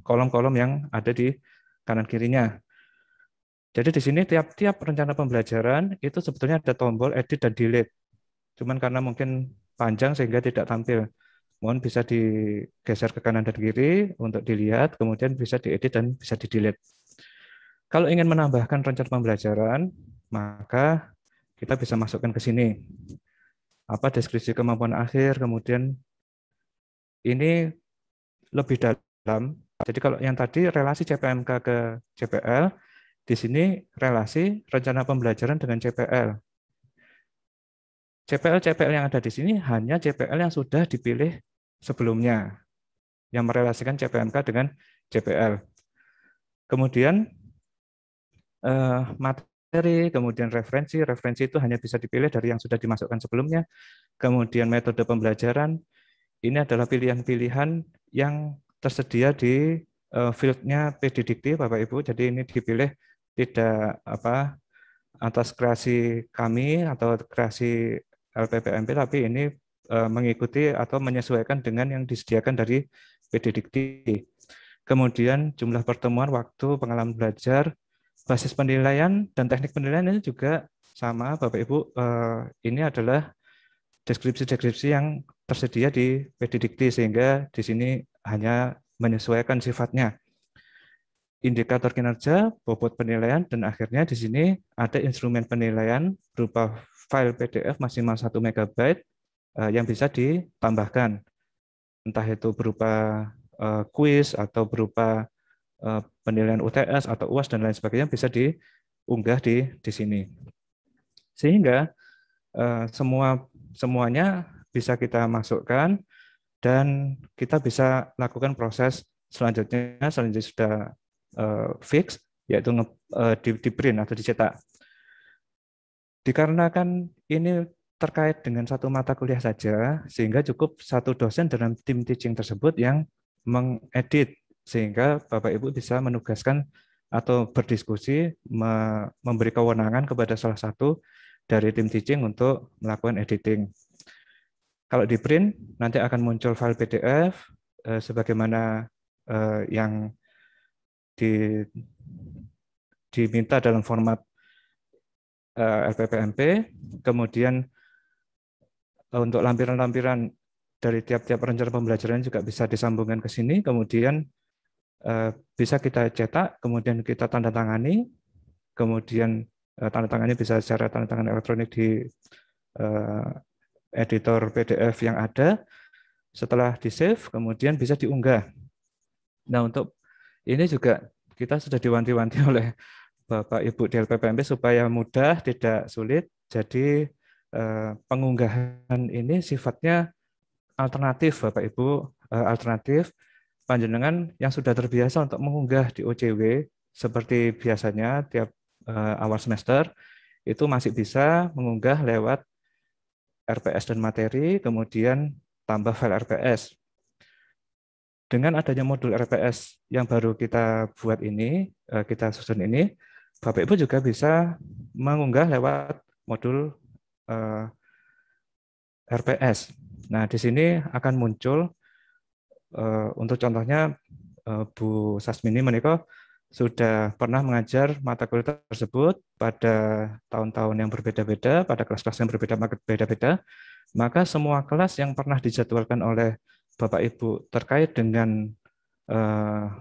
kolom-kolom yang ada di kanan kirinya. Jadi di sini tiap-tiap rencana pembelajaran itu sebetulnya ada tombol edit dan delete. Cuman karena mungkin panjang sehingga tidak tampil. Mohon bisa digeser ke kanan dan kiri untuk dilihat, kemudian bisa diedit dan bisa di-delete. Kalau ingin menambahkan rencana pembelajaran, maka kita bisa masukkan ke sini. Apa deskripsi kemampuan akhir, kemudian ini lebih dalam. Jadi kalau yang tadi relasi CPMK ke CPL, di sini relasi rencana pembelajaran dengan CPL. CPL yang ada di sini hanya CPL yang sudah dipilih sebelumnya, yang merelasikan CPMK dengan CPL. Kemudian materi, kemudian referensi itu hanya bisa dipilih dari yang sudah dimasukkan sebelumnya. Kemudian metode pembelajaran, ini adalah pilihan-pilihan yang tersedia di field-nya PD Dikti, Bapak Ibu. Jadi ini dipilih tidak atas kreasi kami atau kreasi LPPMP, tapi ini mengikuti atau menyesuaikan dengan yang disediakan dari PD Dikti. Kemudian jumlah pertemuan, waktu, pengalaman belajar, basis penilaian, dan teknik penilaian ini juga sama, Bapak Ibu. Ini adalah deskripsi-deskripsi yang tersedia di PD Dikti, sehingga di sini hanya menyesuaikan sifatnya. Indikator kinerja, bobot penilaian, dan akhirnya di sini ada instrumen penilaian berupa file PDF maksimal 1 MB yang bisa ditambahkan. Entah itu berupa kuis atau berupa penilaian UTS atau UAS dan lain sebagainya, bisa diunggah di sini. Sehingga semuanya bisa kita masukkan dan kita bisa lakukan proses selanjutnya sudah fix, yaitu di print atau dicetak. Dikarenakan ini terkait dengan satu mata kuliah saja, sehingga cukup satu dosen dalam tim teaching tersebut yang mengedit, sehingga Bapak Ibu bisa menugaskan atau berdiskusi memberi kewenangan kepada salah satu dari tim teaching untuk melakukan editing. Kalau di print nanti akan muncul file PDF sebagaimana yang diminta dalam format LPPMP. Kemudian untuk lampiran-lampiran dari tiap-tiap rencana pembelajaran juga bisa disambungkan ke sini, kemudian bisa kita cetak, kemudian kita tanda tangani, kemudian tanda tangannya bisa secara tanda tangan elektronik di editor PDF yang ada. Setelah di-save, kemudian bisa diunggah. Nah, untuk ini juga kita sudah diwanti-wanti oleh Bapak Ibu di LPPMP supaya mudah, tidak sulit. Jadi pengunggahan ini sifatnya alternatif, Bapak Ibu, alternatif. Panjenengan yang sudah terbiasa untuk mengunggah di OCW seperti biasanya tiap awal semester itu masih bisa mengunggah lewat RPS dan materi, kemudian tambah file RPS. Dengan adanya modul RPS yang baru kita buat ini, kita susun ini, Bapak Ibu juga bisa mengunggah lewat modul RPS. Nah, di sini akan muncul untuk contohnya Bu Sasmini menika sudah pernah mengajar mata kuliah tersebut pada tahun-tahun yang berbeda-beda, pada kelas-kelas yang berbeda-beda, maka semua kelas yang pernah dijadwalkan oleh Bapak Ibu terkait dengan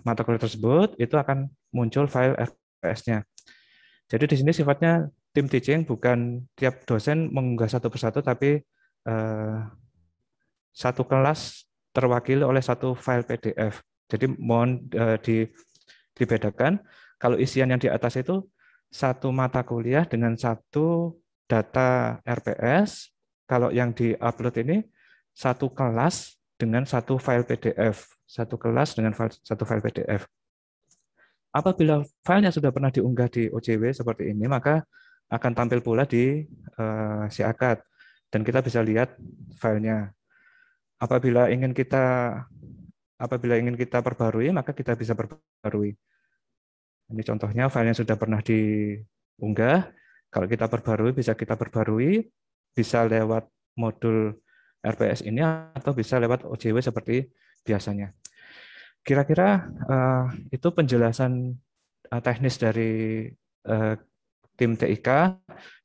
mata kuliah tersebut itu akan muncul file RPS-nya. Jadi di sini sifatnya tim teaching, bukan tiap dosen mengunggah satu persatu, tapi satu kelas terwakili oleh satu file PDF. Jadi mohon dibedakan, kalau isian yang di atas itu satu mata kuliah dengan satu data RPS, kalau yang di-upload ini satu kelas dengan satu file PDF, satu kelas dengan satu file PDF. Apabila filenya sudah pernah diunggah di OJW seperti ini, maka akan tampil pula di SIAKAD, dan kita bisa lihat filenya. Apabila ingin kita perbarui, maka kita bisa perbarui. Ini contohnya file yang sudah pernah diunggah. Kalau kita perbarui, bisa kita perbarui, bisa lewat modul RPS ini atau bisa lewat OJW seperti biasanya. Kira-kira itu penjelasan teknis dari tim TIK.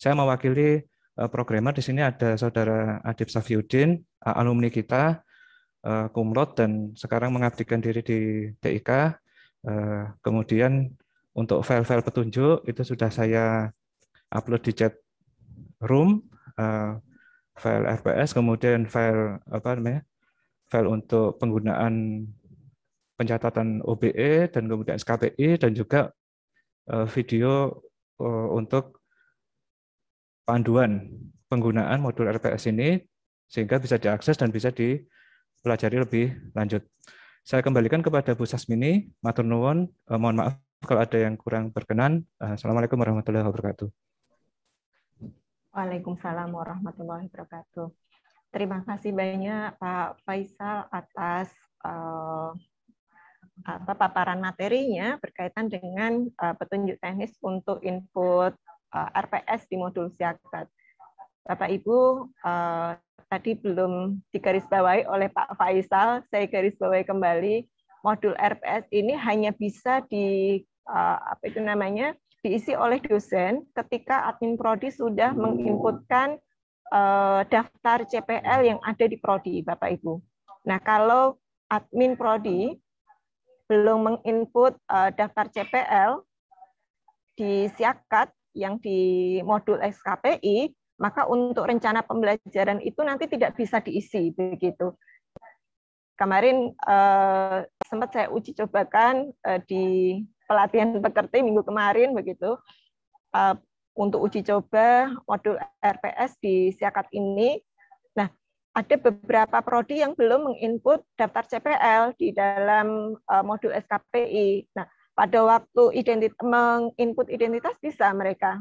Saya mewakili programmer. Di sini ada Saudara Adib Safiuddin, alumni kita, cum laude dan sekarang mengabdikan diri di TIK. Kemudian untuk file-file petunjuk itu sudah saya upload di chat room, file RPS, kemudian file file untuk penggunaan pencatatan OBE dan kemudian SKPI, dan juga video untuk panduan penggunaan modul RPS ini sehingga bisa diakses dan bisa dipelajari lebih lanjut. Saya kembalikan kepada Bu Sasmini. Matur nuwun, mohon maaf kalau ada yang kurang berkenan. Assalamualaikum warahmatullahi wabarakatuh. Waalaikumsalam warahmatullahi wabarakatuh. Terima kasih banyak Pak Faisal atas paparan materinya berkaitan dengan petunjuk teknis untuk input RPS di modul SIAKAD. Bapak Ibu, tadi belum digarisbawahi oleh Pak Faisal, saya garisbawahi kembali, modul RPS ini hanya bisa diisi oleh dosen ketika admin prodi sudah menginputkan daftar CPL yang ada di prodi, Bapak Ibu. Nah, kalau admin prodi belum menginput daftar CPL di SIAKAD yang di modul SKPI, maka untuk rencana pembelajaran itu nanti tidak bisa diisi begitu. Kemarin sempat saya uji cobakan di pelatihan pekerti minggu kemarin begitu, untuk uji coba modul RPS di SIAKAD ini. Nah, ada beberapa prodi yang belum menginput daftar CPL di dalam modul SKPI. Nah, pada waktu menginput identitas bisa mereka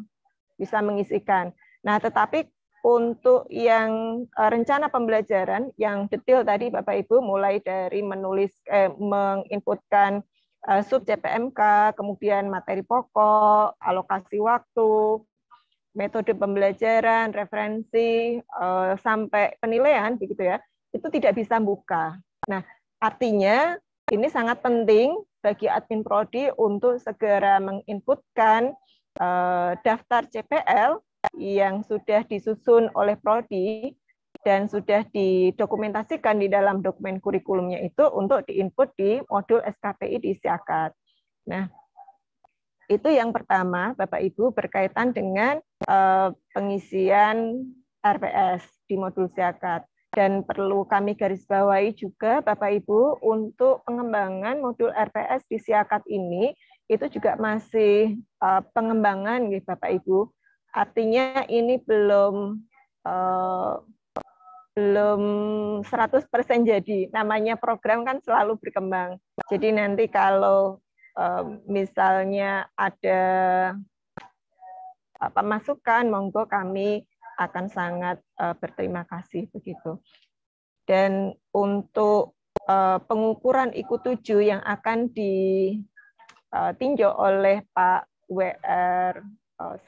bisa mengisikan. Nah, tetapi untuk yang rencana pembelajaran yang detail tadi Bapak Ibu, mulai dari menginputkan sub CPMK, kemudian materi pokok, alokasi waktu, metode pembelajaran, referensi, sampai penilaian begitu ya, itu tidak bisa buka. Nah, artinya ini sangat penting bagi admin prodi untuk segera menginputkan daftar CPL yang sudah disusun oleh prodi dan sudah didokumentasikan di dalam dokumen kurikulumnya itu untuk diinput di modul SKPI di SIAKAD. Nah, itu yang pertama, Bapak Ibu, berkaitan dengan pengisian RPS di modul SIAKAD. Dan perlu kami garisbawahi juga, Bapak Ibu, untuk pengembangan modul RPS di SIAKAD ini, itu juga masih pengembangan, Bapak Ibu. Artinya ini belum 100% jadi. Namanya program kan selalu berkembang. Jadi nanti kalau misalnya ada masukan, monggo kami akan sangat berterima kasih begitu. Dan untuk pengukuran IQ7 yang akan ditinjau oleh Pak WR 1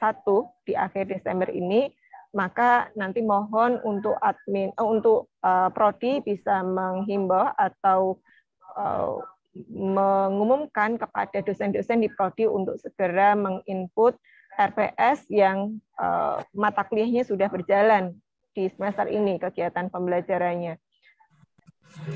di akhir Desember ini, maka nanti mohon untuk prodi bisa menghimbau atau mengumumkan kepada dosen-dosen di prodi untuk segera menginput RPS yang mata kuliahnya sudah berjalan di semester ini, kegiatan pembelajarannya.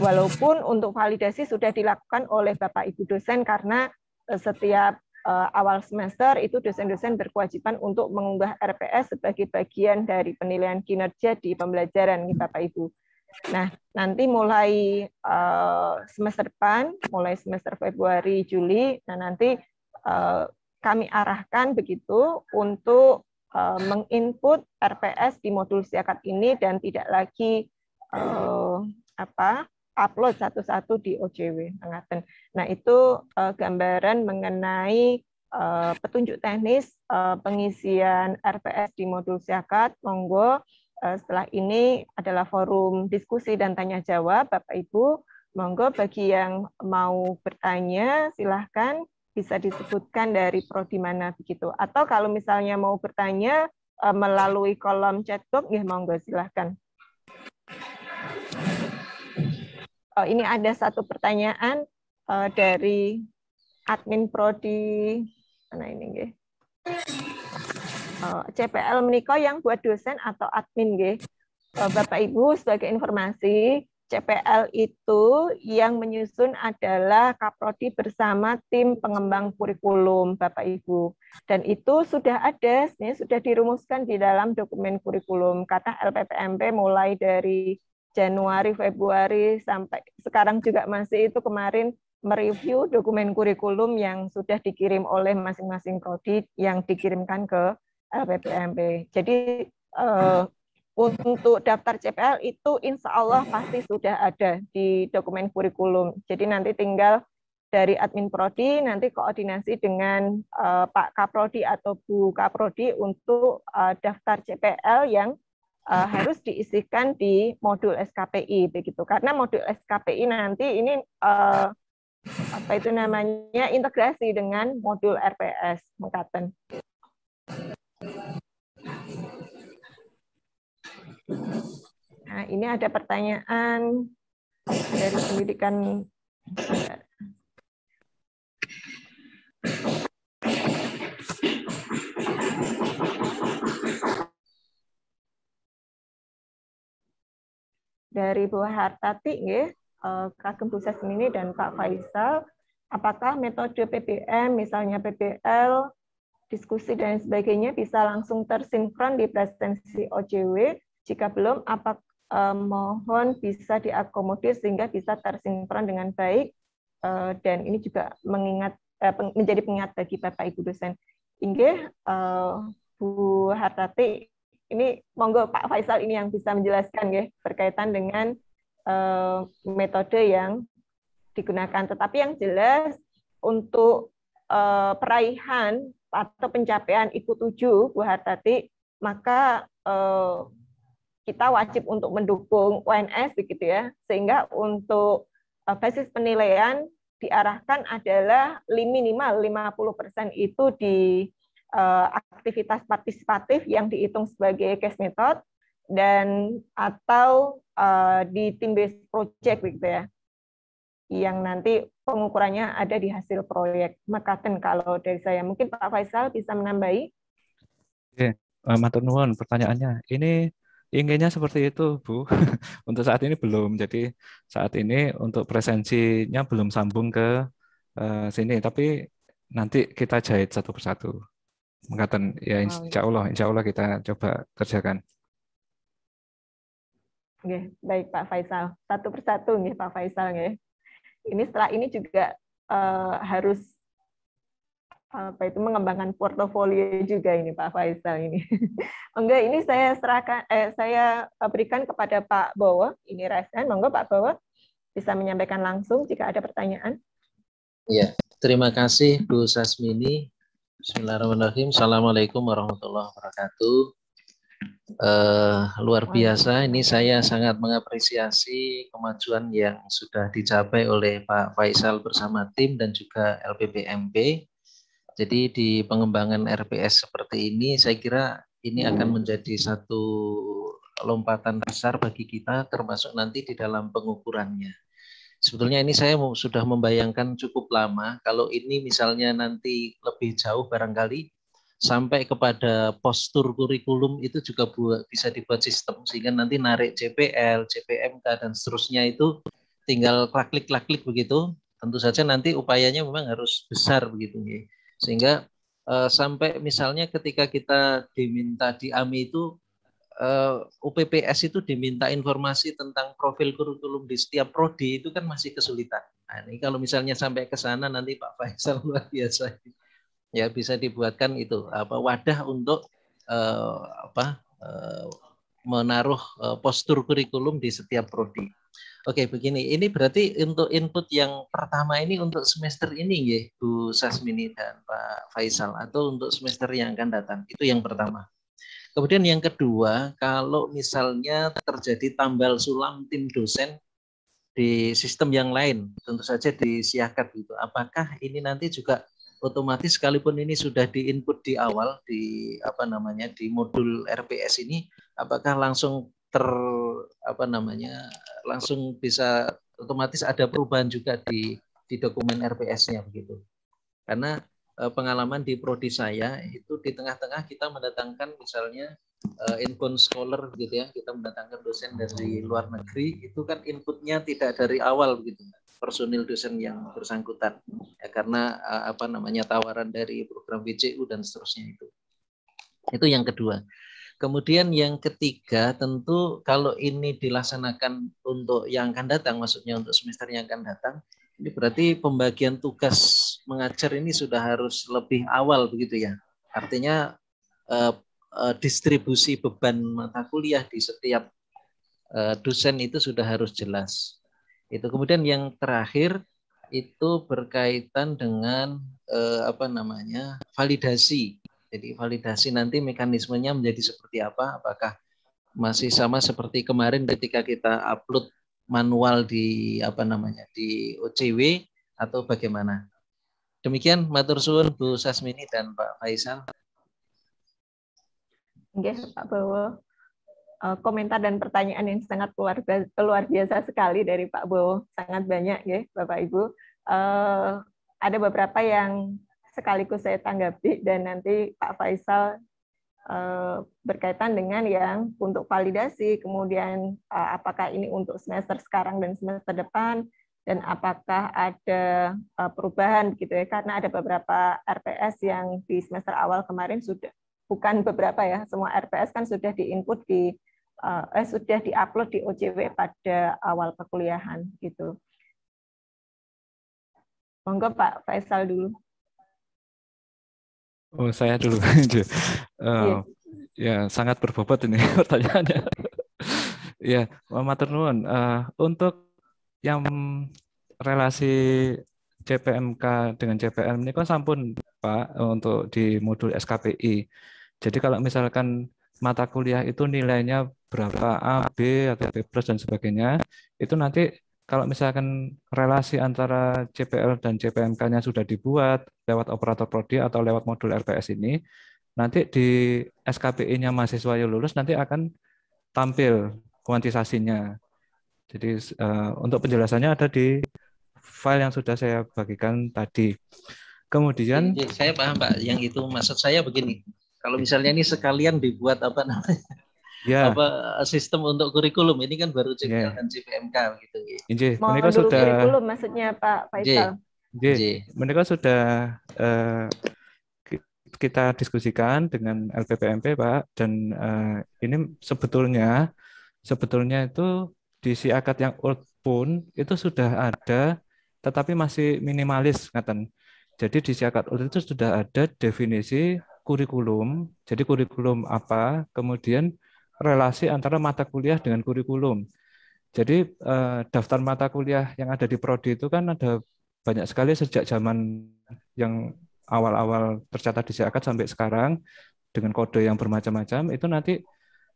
Walaupun untuk validasi sudah dilakukan oleh Bapak Ibu dosen, karena setiap awal semester itu dosen-dosen berkewajiban untuk mengunggah RPS sebagai bagian dari penilaian kinerja di pembelajaran, Bapak Ibu. Nah, nanti mulai semester depan, mulai semester Februari, Juli, nah nanti kami arahkan begitu untuk menginput RPS di modul siakat ini dan tidak lagi upload satu-satu di OJW. Nah, itu gambaran mengenai petunjuk teknis pengisian RPS di modul siakat. Monggo setelah ini adalah forum diskusi dan tanya jawab, Bapak Ibu. Monggo bagi yang mau bertanya, silahkan bisa disebutkan dari prodi mana begitu. Atau kalau misalnya mau bertanya melalui kolom chatbox, ya monggo silahkan. Ini ada satu pertanyaan dari admin prodi mana ini nggih. CPL menika yang buat dosen atau admin nggih. Bapak Ibu, sebagai informasi, CPL itu yang menyusun adalah Kaprodi bersama tim pengembang kurikulum, Bapak Ibu. Dan itu sudah ada, sudah dirumuskan di dalam dokumen kurikulum. Kata LPPMP mulai dari Januari, Februari, sampai sekarang juga masih itu kemarin mereview dokumen kurikulum yang sudah dikirim oleh masing-masing prodi yang dikirimkan ke LPPMP. Jadi untuk daftar CPL itu insya Allah pasti sudah ada di dokumen kurikulum. Jadi nanti tinggal dari admin prodi nanti koordinasi dengan Pak Kaprodi atau Bu Kaprodi untuk daftar CPL yang harus diisikan di modul SKPI begitu. Karena modul SKPI nanti ini integrasi dengan modul RPS mengkaten. Nah, ini ada pertanyaan dari pendidikan. Dari Bu Hartati, Kagem Bu Sasmini dan Pak Faisal, apakah metode PBM, misalnya PBL, diskusi dan sebagainya bisa langsung tersinkron di presensi OJW? Jika belum, mohon bisa diakomodir sehingga bisa tersinkron dengan baik. Dan ini juga menjadi pengingat bagi Bapak Ibu dosen. Inggih, Bu Hartati, ini monggo Pak Faisal ini yang bisa menjelaskan ya berkaitan dengan metode yang digunakan. Tetapi yang jelas untuk peraihan atau pencapaian IQ7 Bu Hartati, maka kita wajib untuk mendukung UNS begitu ya, sehingga untuk basis penilaian diarahkan adalah minimal 50% itu di aktivitas partisipatif yang dihitung sebagai case method dan atau di team based project begitu ya, yang nanti pengukurannya ada di hasil proyek. Makaten kalau dari saya, mungkin Pak Faisal bisa menambahi. Oke, matur nuwun pertanyaannya. Ini inginnya seperti itu, Bu. Untuk saat ini belum. Jadi saat ini untuk presensinya belum sambung ke sini, tapi nanti kita jahit satu persatu. Mengatakan ya insya Allah kita coba kerjakan. Oke, baik Pak Faisal. Satu persatu nih Pak Faisal nih. Ini setelah ini juga harus mengembangkan portofolio juga ini Pak Faisal ini. Enggak, ini saya serahkan saya berikan kepada Pak Bowo. Ini Resen, monggo Pak Bowo bisa menyampaikan langsung jika ada pertanyaan. Iya, terima kasih Bu Sasmini. Bismillahirrahmanirrahim. Assalamualaikum warahmatullahi wabarakatuh. Luar biasa. Ini saya sangat mengapresiasi kemajuan yang sudah dicapai oleh Pak Faisal bersama tim dan juga LPPMP. Jadi di pengembangan RPS seperti ini, saya kira ini akan menjadi satu lompatan besar bagi kita, termasuk nanti di dalam pengukurannya. Sebetulnya ini saya sudah membayangkan cukup lama, kalau ini misalnya nanti lebih jauh barangkali, sampai kepada postur kurikulum itu juga bisa dibuat sistem, sehingga nanti narik CPL, CPMK, dan seterusnya itu tinggal klik-klik begitu. Tentu saja nanti upayanya memang harus besar begitu, sehingga sampai misalnya ketika kita diminta di AMI itu UPPS itu diminta informasi tentang profil kurikulum di setiap prodi itu kan masih kesulitan. Nah, ini kalau misalnya sampai ke sana nanti Pak Faisal luar biasa. Ya bisa dibuatkan itu wadah untuk menaruh postur kurikulum di setiap prodi. Oke, begini. Ini berarti untuk input yang pertama ini untuk semester ini ya, Bu Sasmini dan Pak Faisal, atau untuk semester yang akan datang. Itu yang pertama. Kemudian yang kedua, kalau misalnya terjadi tambal sulam tim dosen di sistem yang lain, tentu saja di Siakat gitu. Apakah ini nanti juga otomatis sekalipun ini sudah di-input di awal di di modul RPS ini, apakah langsung langsung bisa otomatis ada perubahan juga di dokumen RPS-nya begitu. Karena pengalaman di prodi saya itu di tengah-tengah kita mendatangkan misalnya inbound scholar gitu ya, kita mendatangkan dosen dari luar negeri, itu kan inputnya tidak dari awal begitu, personil dosen yang bersangkutan ya, karena tawaran dari program WCU dan seterusnya itu yang kedua. Kemudian yang ketiga, tentu kalau ini dilaksanakan untuk yang akan datang, maksudnya untuk semester yang akan datang, ini berarti pembagian tugas mengajar ini sudah harus lebih awal begitu ya. Artinya distribusi beban mata kuliah di setiap dosen itu sudah harus jelas. Itu kemudian yang terakhir itu berkaitan dengan validasi. Jadi validasi nanti mekanismenya menjadi seperti apa? Apakah masih sama seperti kemarin ketika kita upload manual di di OCW atau bagaimana? Demikian matur suwun Bu Sasmini dan Pak Faisal. Oke, Pak Bowo. Komentar dan pertanyaan yang sangat luar biasa sekali dari Pak Bowo, sangat banyak ya Bapak Ibu. Ada beberapa yang sekaligus saya tanggapi dan nanti Pak Faisal berkaitan dengan yang untuk validasi, kemudian apakah ini untuk semester sekarang dan semester depan, dan apakah ada perubahan gitu ya, karena ada beberapa RPS yang di semester awal kemarin sudah, bukan beberapa ya, semua RPS kan sudah diinput sudah diupload di OJW pada awal perkuliahan gitu. Monggo Pak Faisal dulu. Oh, saya dulu. Ya, sangat berbobot ini pertanyaannya. Ya, matur nuwun. Untuk yang relasi CPMK dengan CPM ini kan sampun Pak untuk di modul SKPI. Jadi kalau misalkan mata kuliah itu nilainya berapa A, B atau B+ dan sebagainya, itu nanti kalau misalkan relasi antara CPL dan CPMK-nya sudah dibuat lewat operator prodi atau lewat modul RPS ini, nanti di SKPI-nya mahasiswa yang lulus nanti akan tampil kuantisasinya. Jadi untuk penjelasannya ada di file yang sudah saya bagikan tadi. Kemudian saya paham Pak, yang itu maksud saya begini. Kalau misalnya ini sekalian dibuat sistem untuk kurikulum, ini kan baru CPL dan CPMK gitu. Mohon dulu sudah kurikulum maksudnya Pak Faisal. Mereka sudah kita diskusikan dengan LPPMP Pak, dan ini sebetulnya itu di Siakat yang old pun itu sudah ada, tetapi masih minimalis ngaten. Jadi di Siakat old itu sudah ada definisi kurikulum. Jadi kurikulum apa, kemudian relasi antara mata kuliah dengan kurikulum. Jadi daftar mata kuliah yang ada di prodi itu kan ada banyak sekali sejak zaman yang awal-awal tercatat di Siakat sampai sekarang dengan kode yang bermacam-macam. Itu nanti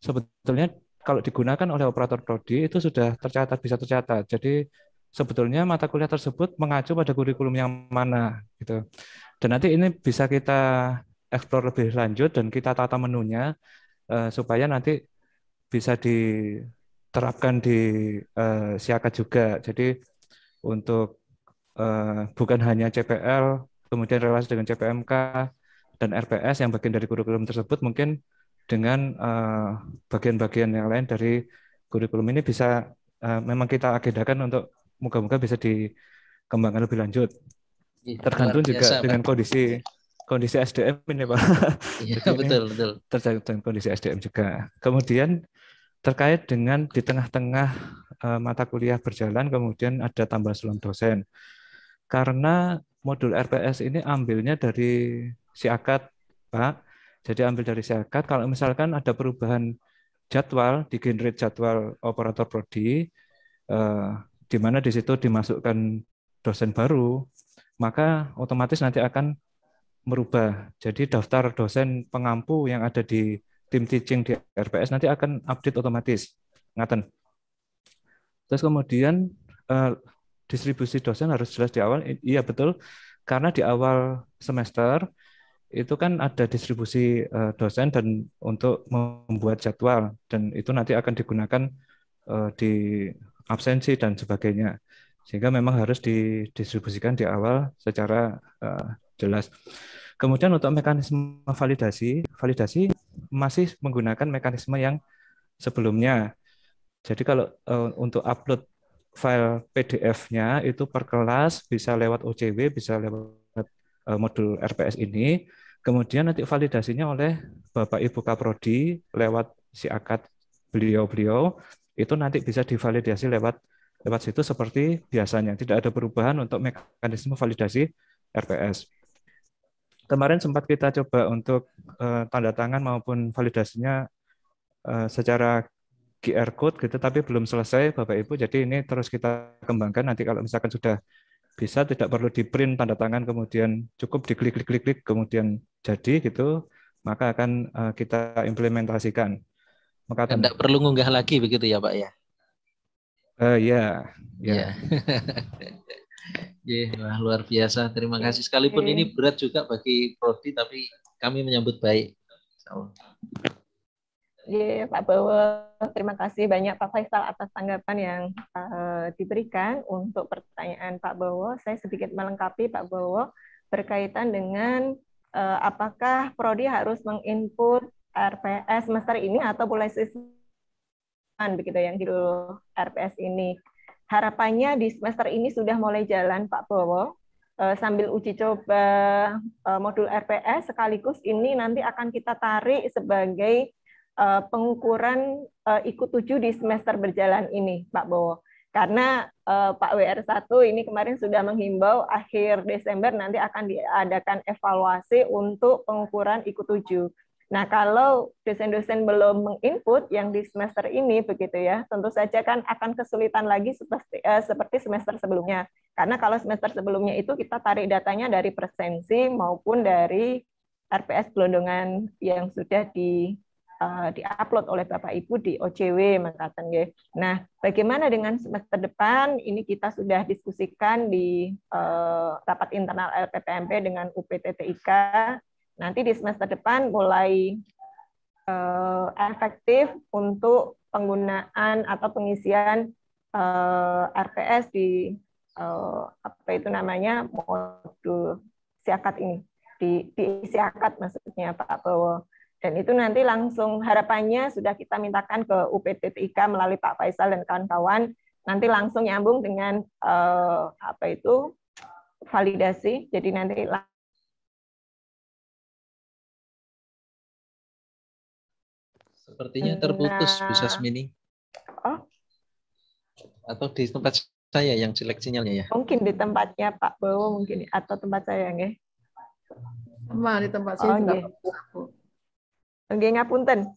sebetulnya kalau digunakan oleh operator prodi itu sudah tercatat, bisa tercatat. Jadi sebetulnya mata kuliah tersebut mengacu pada kurikulum yang mana gitu. Dan nanti ini bisa kita explore lebih lanjut dan kita tata menunya supaya nanti bisa diterapkan di Siakat juga. Jadi untuk bukan hanya CPL, kemudian relasi dengan CPMK dan RPS yang bagian dari kurikulum tersebut, mungkin dengan bagian-bagian yang lain dari kurikulum ini bisa memang kita agendakan untuk moga-moga bisa dikembangkan lebih lanjut. Tergantung juga dengan kondisi SDM ini, Pak. Iya, betul. Tergantung dengan kondisi SDM juga. Kemudian terkait dengan di tengah-tengah mata kuliah berjalan, kemudian ada tambah sulam dosen. Karena modul RPS ini ambilnya dari Siakat, Pak. Jadi ambil dari Siakat. Kalau misalkan ada perubahan jadwal, di generate jadwal operator prodi, di mana di situ dimasukkan dosen baru, maka otomatis nanti akan merubah. Jadi daftar dosen pengampu yang ada di tim teaching di RPS nanti akan update otomatis. Ngaten. Terus kemudian distribusi dosen harus jelas di awal. Iya betul, karena di awal semester itu kan ada distribusi dosen dan untuk membuat jadwal, dan itu nanti akan digunakan di absensi dan sebagainya. Sehingga memang harus didistribusikan di awal secara jelas. Kemudian untuk mekanisme validasi masih menggunakan mekanisme yang sebelumnya. Jadi kalau untuk upload file PDF-nya itu per kelas bisa lewat OCW, bisa lewat modul RPS ini. Kemudian nanti validasinya oleh Bapak Ibu Kaprodi lewat Siakat beliau-beliau, itu nanti bisa divalidasi lewat situ seperti biasanya. Tidak ada perubahan untuk mekanisme validasi RPS. Kemarin sempat kita coba untuk tanda tangan maupun validasinya secara QR code gitu, tapi belum selesai Bapak Ibu. Jadi ini terus kita kembangkan. Nanti kalau misalkan sudah bisa, tidak perlu di print tanda tangan kemudian cukup diklik kemudian jadi gitu, maka akan kita implementasikan. Maka tidak perlu ngunggah lagi begitu ya Pak ya? Ya. Wah, luar biasa. Terima kasih. Sekalipun ini berat juga bagi prodi, tapi kami menyambut baik. Pak Bowo, terima kasih banyak Pak Faisal atas tanggapan yang diberikan. Untuk pertanyaan Pak Bowo, saya sedikit melengkapi Pak Bowo berkaitan dengan apakah prodi harus menginput RPS semester ini atau mulai season begitu yang di RPS ini. Harapannya di semester ini sudah mulai jalan Pak Bowo, sambil uji coba modul RPS, sekaligus ini nanti akan kita tarik sebagai pengukuran IKU 7 di semester berjalan ini Pak Bowo. Karena Pak WR1 ini kemarin sudah menghimbau akhir Desember nanti akan diadakan evaluasi untuk pengukuran IKU 7. Nah, kalau dosen-dosen belum menginput yang di semester ini begitu ya, tentu saja kan akan kesulitan lagi seperti semester sebelumnya. Karena kalau semester sebelumnya itu kita tarik datanya dari presensi maupun dari RPS gelondongan yang sudah di-upload oleh Bapak Ibu di OCW makaten nggih. Nah, bagaimana dengan semester depan? Ini kita sudah diskusikan di rapat internal LPPMP dengan UPTTIK. Nanti di semester depan mulai efektif untuk penggunaan atau pengisian RPS di modul Siakat ini, di Siakat maksudnya Pak Bowo. Dan itu nanti langsung harapannya sudah kita mintakan ke UPTTIK melalui Pak Faisal dan kawan-kawan, nanti langsung nyambung dengan validasi. Jadi nanti sepertinya terputus Bu Sasmini. Oh. Atau di tempat saya yang jelek sinyalnya ya? Mungkin di tempatnya Pak Bowo mungkin, atau tempat saya nggih. Sama di tempat saya juga. Nggih, ngapunten.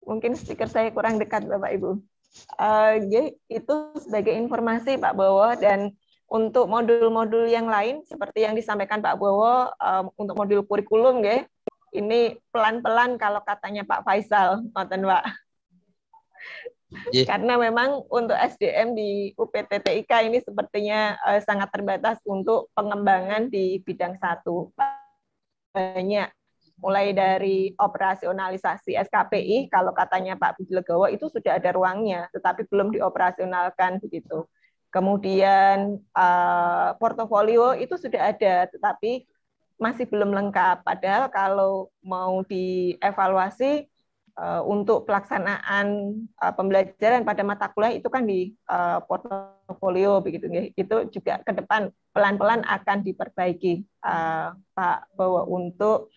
Mungkin speaker saya kurang dekat Bapak Ibu. Itu sebagai informasi Pak Bowo. Dan untuk modul-modul yang lain seperti yang disampaikan Pak Bowo, untuk modul kurikulum nggih, ini pelan-pelan kalau katanya Pak Faisal, ngoten Pak. Karena memang untuk SDM di UPTTIK ini sepertinya sangat terbatas untuk pengembangan di bidang satu. Banyak, mulai dari operasionalisasi SKPI, kalau katanya Pak Budi Legowo itu sudah ada ruangnya, tetapi belum dioperasionalkan begitu. Kemudian portofolio itu sudah ada, tetapi masih belum lengkap. Padahal kalau mau dievaluasi untuk pelaksanaan pembelajaran pada mata kuliah itu kan di portofolio begitu, itu juga ke depan pelan-pelan akan diperbaiki, Pak Bowo, untuk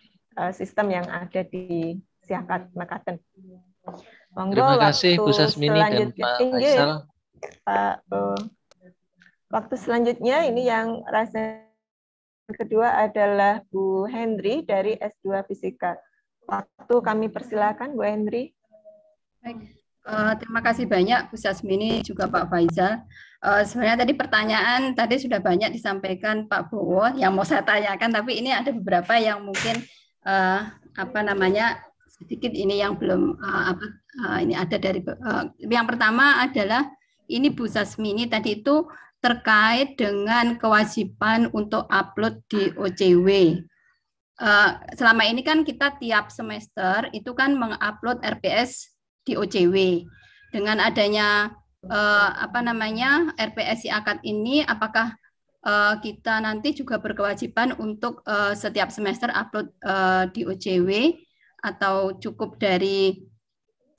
sistem yang ada di Siakat Mekaten. Terima kasih Bu Sasmini dan Pak Faisal. Pak, waktu selanjutnya ini yang rasa kedua adalah Bu Hendri dari S2 Fisika. Waktu kami persilakan, Bu Hendri. Baik. Terima kasih banyak Bu Sasmini juga Pak Faisal. Sebenarnya tadi pertanyaan tadi sudah banyak disampaikan Pak Bowo yang mau saya tanyakan, tapi ini ada beberapa yang mungkin sedikit ini yang belum ini ada dari yang pertama adalah ini Bu Sasmini tadi itu terkait dengan kewajiban untuk upload di OJW. Selama ini kan kita tiap semester itu kan mengupload RPS di OJW. Dengan adanya RPS Siakat ini, apakah kita nanti juga berkewajiban untuk setiap semester upload di OJW atau cukup dari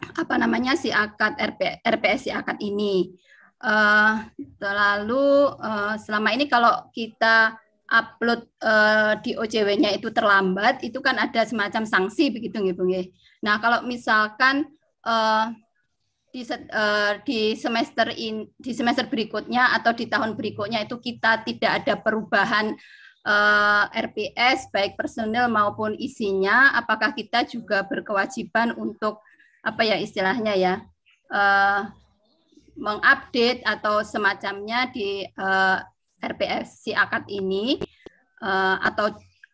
Siakat RPS Siakat ini? Lalu selama ini kalau kita upload di OJW-nya itu terlambat, itu kan ada semacam sanksi begitu Bu. Nah, kalau misalkan di semester berikutnya atau di tahun berikutnya itu kita tidak ada perubahan RPS baik personil maupun isinya, apakah kita juga berkewajiban untuk mengupdate atau semacamnya di RPS Siakat ini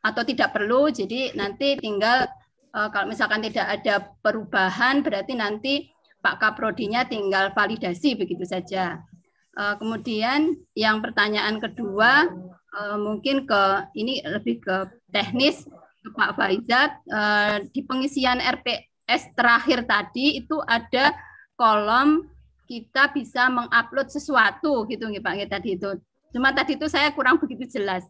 atau tidak perlu, jadi nanti tinggal kalau misalkan tidak ada perubahan berarti nanti Pak Kaprodinya tinggal validasi begitu saja. Kemudian yang pertanyaan kedua mungkin ini lebih ke teknis ke Pak Faizal, di pengisian RPS terakhir tadi itu ada kolom kita bisa mengupload sesuatu gitu Pak tadi itu. Cuma tadi itu saya kurang begitu jelas.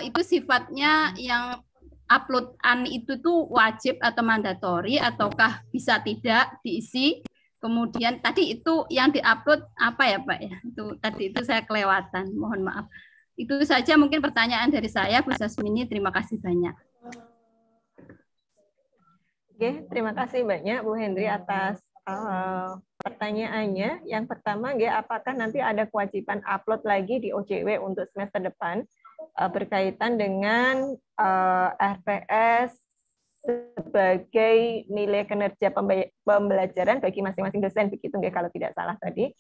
Itu sifatnya yang uploadan itu tuh wajib atau mandatori ataukah bisa tidak diisi? Kemudian tadi itu yang diupload apa ya Pak ya? Itu tadi itu saya kelewatan, mohon maaf. Itu saja mungkin pertanyaan dari saya Bu Sasmini. Terima kasih banyak. Oke, terima kasih banyak Bu Hendri atas pertanyaannya. Yang pertama, apakah nanti ada kewajiban upload lagi di OJW untuk semester depan berkaitan dengan RPS sebagai nilai kinerja pembelajaran bagi masing-masing dosen begitu kalau tidak salah tadi.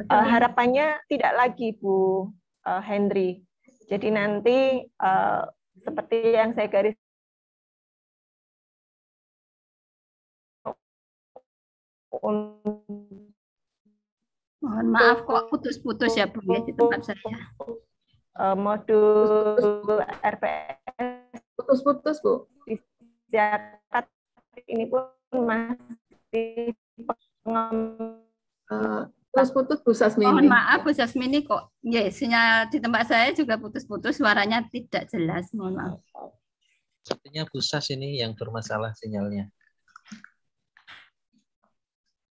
Harapannya tidak lagi Bu Hendri. Jadi nanti seperti yang saya garis mohon maaf kok putus-putus ya Bu ya di tempat saya. Modul RPS Putus-putus Bu. di Siakat ini pun masih Putus-putus Bu Sasmini. Mohon maaf Bu Sasmini kok sinyal di tempat saya juga putus-putus, suaranya tidak jelas, mohon maaf. Sepertinya Bu Sas ini yang bermasalah sinyalnya.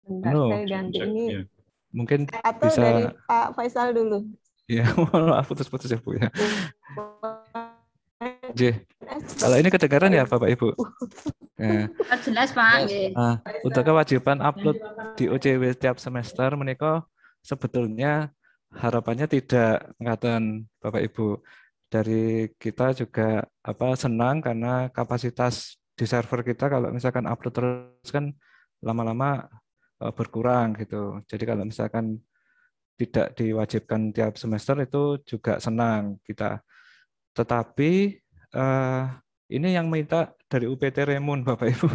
Bentar, saya ganti ini. Mungkin atau bisa dari Pak Faisal dulu. Ya, mohon maaf putus-putus ya Bu ya. Kalau ini kedengaran ya Bapak Ibu? Ya. Jelas Pak. Untuk kewajiban upload di OJW setiap semester menika sebetulnya harapannya tidak ngatakan Bapak Ibu. Dari kita juga senang karena kapasitas di server kita kalau misalkan upload terus kan lama-lama berkurang gitu. Jadi kalau misalkan tidak diwajibkan tiap semester itu juga senang kita. Tetapi ini yang minta dari UPT Remun, Bapak Ibu.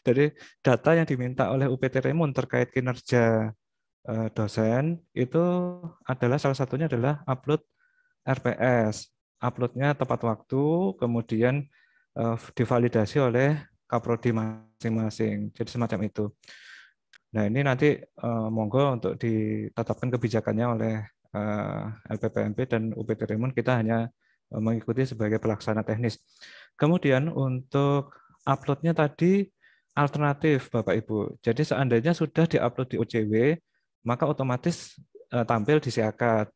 Dari data yang diminta oleh UPT Remun terkait kinerja dosen itu adalah salah satunya adalah upload RPS. Uploadnya tepat waktu, kemudian divalidasi oleh kaprodi masing-masing. Jadi semacam itu. Nah, ini nanti monggo untuk ditetapkan kebijakannya oleh LPPMP dan UPT Remun, kita hanya mengikuti sebagai pelaksana teknis. Kemudian untuk uploadnya tadi alternatif Bapak Ibu. Jadi seandainya sudah diupload di OJW, maka otomatis tampil di Siakat.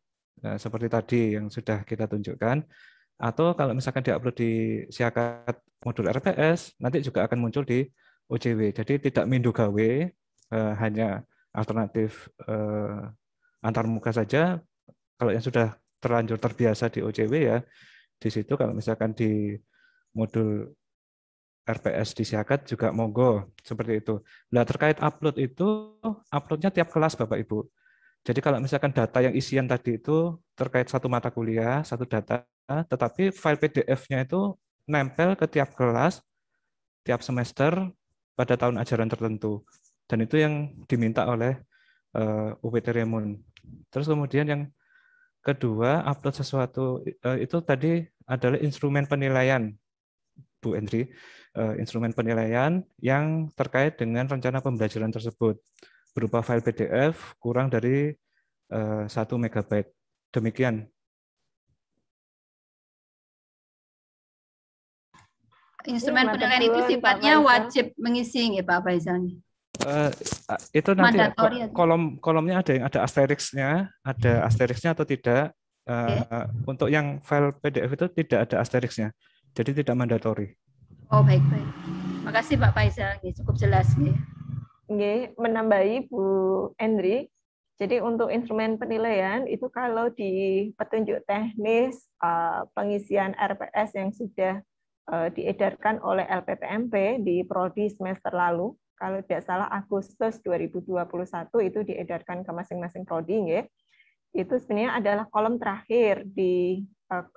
Nah, seperti tadi yang sudah kita tunjukkan. Atau kalau misalkan diupload di Siakat modul RPS, nanti juga akan muncul di OJW. Jadi tidak mindu gawe, hanya alternatif antarmuka saja. Kalau yang sudah terlanjur terbiasa di OJW ya, di situ kalau misalkan di modul RPS di Siakat juga monggo seperti itu. Nah, terkait upload itu, uploadnya tiap kelas Bapak Ibu. Jadi kalau misalkan data yang isian tadi itu terkait satu mata kuliah, satu data, tetapi file PDF-nya itu nempel ke tiap kelas, tiap semester pada tahun ajaran tertentu. Dan itu yang diminta oleh UPT Remun. Terus kemudian yang kedua, upload sesuatu itu tadi adalah instrumen penilaian, Bu Endri. Instrumen penilaian yang terkait dengan rencana pembelajaran tersebut berupa file PDF kurang dari 1 MB. Demikian. Instrumen penilaian itu sifatnya wajib mengisi ya Pak Faisal. Itu nanti kolomnya ada yang ada asteriksnya atau tidak. Untuk yang file PDF itu tidak ada asteriksnya, jadi tidak mandatori. Oh baik. Makasih Pak Faisal, cukup jelas. Menambahi Bu Endri. Jadi untuk instrumen penilaian itu kalau di petunjuk teknis pengisian RPS yang sudah diedarkan oleh LPPMP di prodi semester lalu, kalau tidak salah Agustus 2021 itu diedarkan ke masing-masing prodi, itu sebenarnya adalah kolom terakhir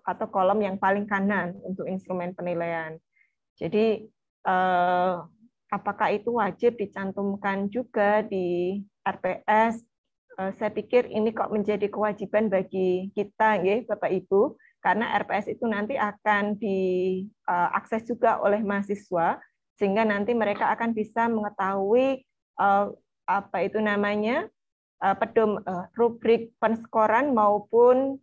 atau kolom yang paling kanan untuk instrumen penilaian. Jadi apakah itu wajib dicantumkan juga di RPS? Saya pikir ini kok menjadi kewajiban bagi kita, Bapak Ibu, karena RPS itu nanti akan diakses juga oleh mahasiswa, sehingga nanti mereka akan bisa mengetahui rubrik penskoran maupun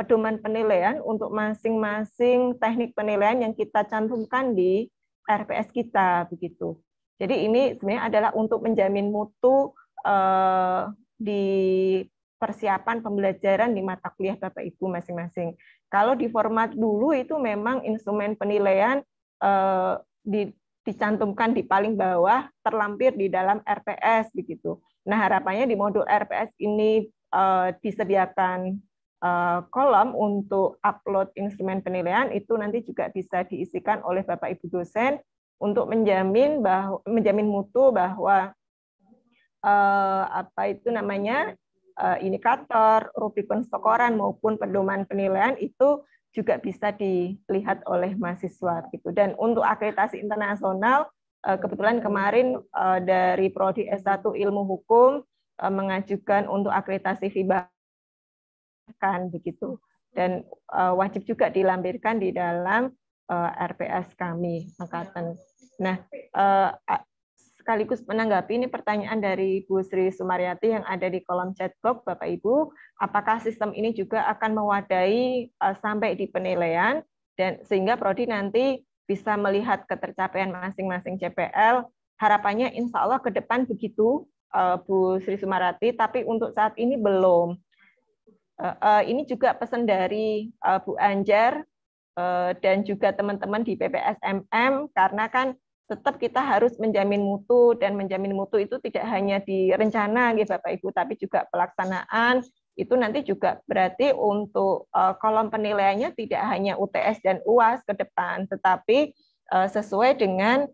pedoman penilaian untuk masing-masing teknik penilaian yang kita cantumkan di RPS kita, begitu. Jadi ini sebenarnya adalah untuk menjamin mutu di persiapan pembelajaran di mata kuliah Bapak Ibu masing-masing. Kalau di format dulu itu memang instrumen penilaian dicantumkan di paling bawah, terlampir di dalam RPS begitu. Nah, harapannya di modul RPS ini disediakan kolom untuk upload instrumen penilaian, itu nanti juga bisa diisikan oleh Bapak Ibu dosen untuk menjamin mutu bahwa indikator, rubrik penskoran maupun pedoman penilaian itu juga bisa dilihat oleh mahasiswa gitu. Dan untuk akreditasi internasional, kebetulan kemarin dari prodi S1 Ilmu Hukum mengajukan untuk akreditasi FIBA kan begitu. Dan wajib juga dilampirkan di dalam RPS kami angkatan. Nah, sekaligus menanggapi ini pertanyaan dari Bu Sri Sumaryati yang ada di kolom chat box, Bapak Ibu, apakah sistem ini juga akan mewadahi sampai di penilaian dan sehingga prodi nanti bisa melihat ketercapaian masing-masing CPL. Harapannya insya Allah ke depan begitu, Bu Sri Sumaryati, tapi untuk saat ini belum. Ini juga pesan dari Bu Anjar dan juga teman-teman di PPSMM, karena kan tetap kita harus menjamin mutu, dan menjamin mutu itu tidak hanya di rencana Bapak Ibu, tapi juga pelaksanaan. Itu nanti juga berarti untuk kolom penilaiannya tidak hanya UTS dan UAS ke depan, tetapi sesuai dengan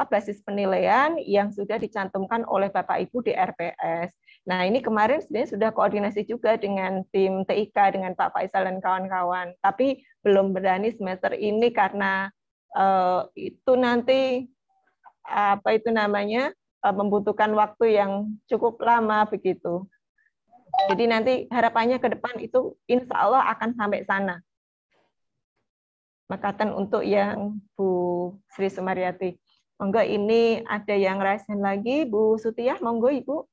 basis penilaian yang sudah dicantumkan oleh Bapak Ibu di RPS. Nah, ini kemarin sebenarnya sudah koordinasi juga dengan tim TIK, dengan Pak Faisal dan kawan-kawan, tapi belum berani semester ini karena itu nanti apa itu namanya membutuhkan waktu yang cukup lama begitu. Jadi nanti harapannya ke depan itu insya Allah akan sampai sana. Makatan untuk yang Bu Sri Sumaryati. Monggo ini ada yang raisen lagi, Bu Sutiyah, monggo Ibu.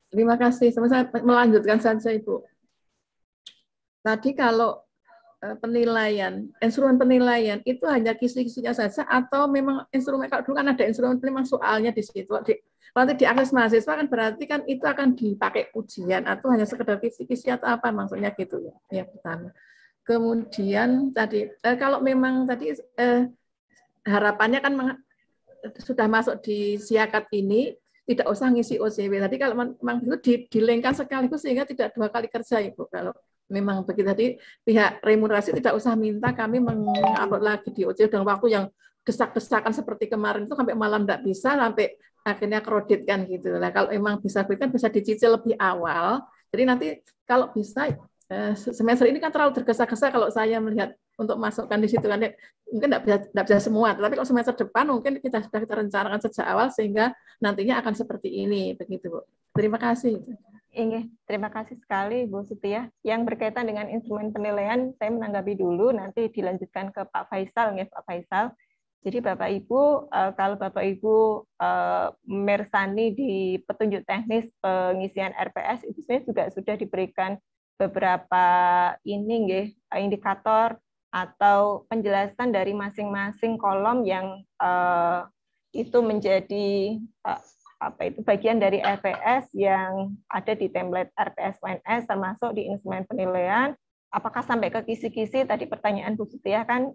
Terima kasih. Saya melanjutkan saja Ibu. Tadi kalau penilaian, instrumen penilaian itu hanya kisi-kisinya saja atau memang instrumen, kalau dulu kan ada instrumen memang soalnya di situ. Nanti diakses mahasiswa kan berarti kan itu akan dipakai ujian atau hanya sekedar kisi-kisi atau apa maksudnya gitu ya. Yang pertama. Kemudian tadi kalau memang tadi harapannya kan sudah masuk di siakat ini tidak usah ngisi OCW. Tadi kalau memang itu dilengkan sekaligus sehingga tidak 2 kali kerja Ibu. Kalau memang begitu tadi pihak remunerasi tidak usah minta kami mengupload lagi di OCW dengan waktu yang desak-desakan seperti kemarin itu sampai malam tidak bisa sampai akhirnya kredit kan gitu. Nah, kalau memang bisa bisa dicicil lebih awal. Jadi nanti kalau bisa semester ini kan terlalu tergesa-gesa kalau saya melihat untuk masukkan di situ kan mungkin tidak bisa semua, tapi kalau semester depan mungkin kita rencanakan sejak awal sehingga nantinya akan seperti ini begitu Bu. Terima kasih. Terima kasih sekali Bu Sutiyah. Yang berkaitan dengan instrumen penilaian saya menanggapi dulu, nanti dilanjutkan ke Pak Faisal ya Pak Faisal. Jadi Bapak Ibu, kalau Bapak Ibu mersani di petunjuk teknis pengisian RPS itu sebenarnya juga sudah diberikan beberapa indikator atau penjelasan dari masing-masing kolom yang itu menjadi bagian dari RPS yang ada di template RPS UNS termasuk di instrumen penilaian. Apakah sampai ke kisi-kisi tadi pertanyaan Bu Sutiyah kan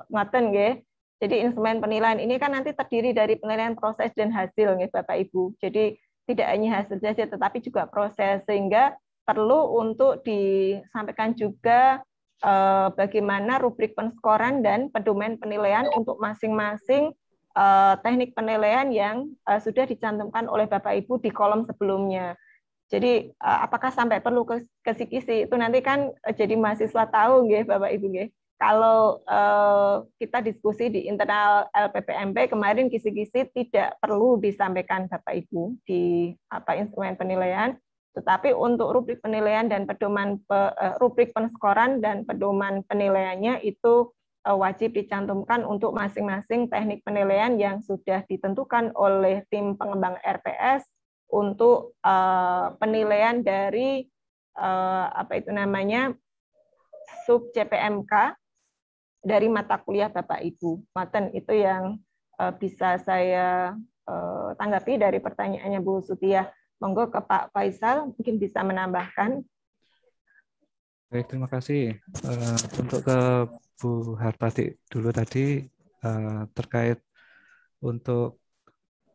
ngoten nggih. Jadi instrumen penilaian ini kan nanti terdiri dari penilaian proses dan hasil nggih Bapak Ibu. Jadi tidak hanya hasil saja tetapi juga proses, sehingga perlu untuk disampaikan juga bagaimana rubrik penskoran dan pedoman penilaian untuk masing-masing teknik penilaian yang sudah dicantumkan oleh Bapak Ibu di kolom sebelumnya. Jadi apakah sampai perlu ke kisi-kisi itu nanti kan jadi mahasiswa tahu nggih Bapak Ibu nggih. Kalau kita diskusi di internal LPPMP kemarin kisi-kisi tidak perlu disampaikan Bapak Ibu di instrumen penilaian. Tetapi untuk rubrik penilaian dan pedoman rubrik penskoran dan pedoman penilaiannya itu wajib dicantumkan untuk masing-masing teknik penilaian yang sudah ditentukan oleh tim pengembang RPS untuk penilaian dari sub CPMK dari mata kuliah Bapak Ibu. Maten itu yang bisa saya tanggapi dari pertanyaannya Bu Sutiyah. Monggo ke Pak Faisal, mungkin bisa menambahkan. Baik, terima kasih. Untuk ke Bu Hartati dulu tadi terkait untuk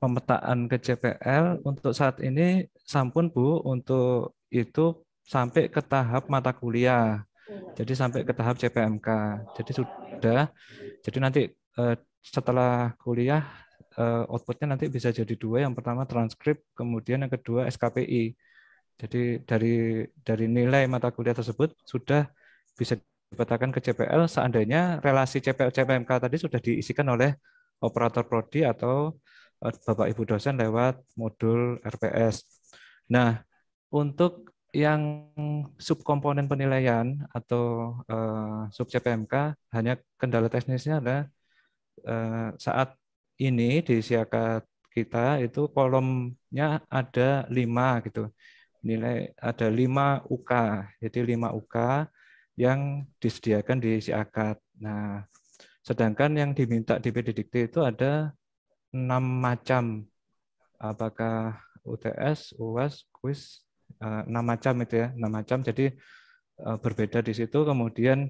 pemetaan ke CPL, untuk saat ini sampun Bu, untuk itu sampai ke tahap mata kuliah. Jadi sampai ke tahap CPMK. Jadi sudah, jadi nanti setelah kuliah, outputnya nanti bisa jadi 2, yang pertama transkrip, kemudian yang kedua SKPI. Jadi dari nilai mata kuliah tersebut sudah bisa dipetakan ke CPL seandainya relasi CPL-CPMK tadi sudah diisikan oleh operator prodi atau Bapak Ibu dosen lewat modul RPS. Nah, untuk yang subkomponen penilaian atau sub CPMK, hanya kendala teknisnya adalah saat ini di siakat kita itu kolomnya ada 5 gitu. Nilai ada 5 UK. Jadi 5 UK yang disediakan di siakat. Nah, sedangkan yang diminta di PDDikti itu ada 6 macam. Apakah UTS, UAS, kuis, 6 macam itu ya, 6 macam. Jadi berbeda di situ. Kemudian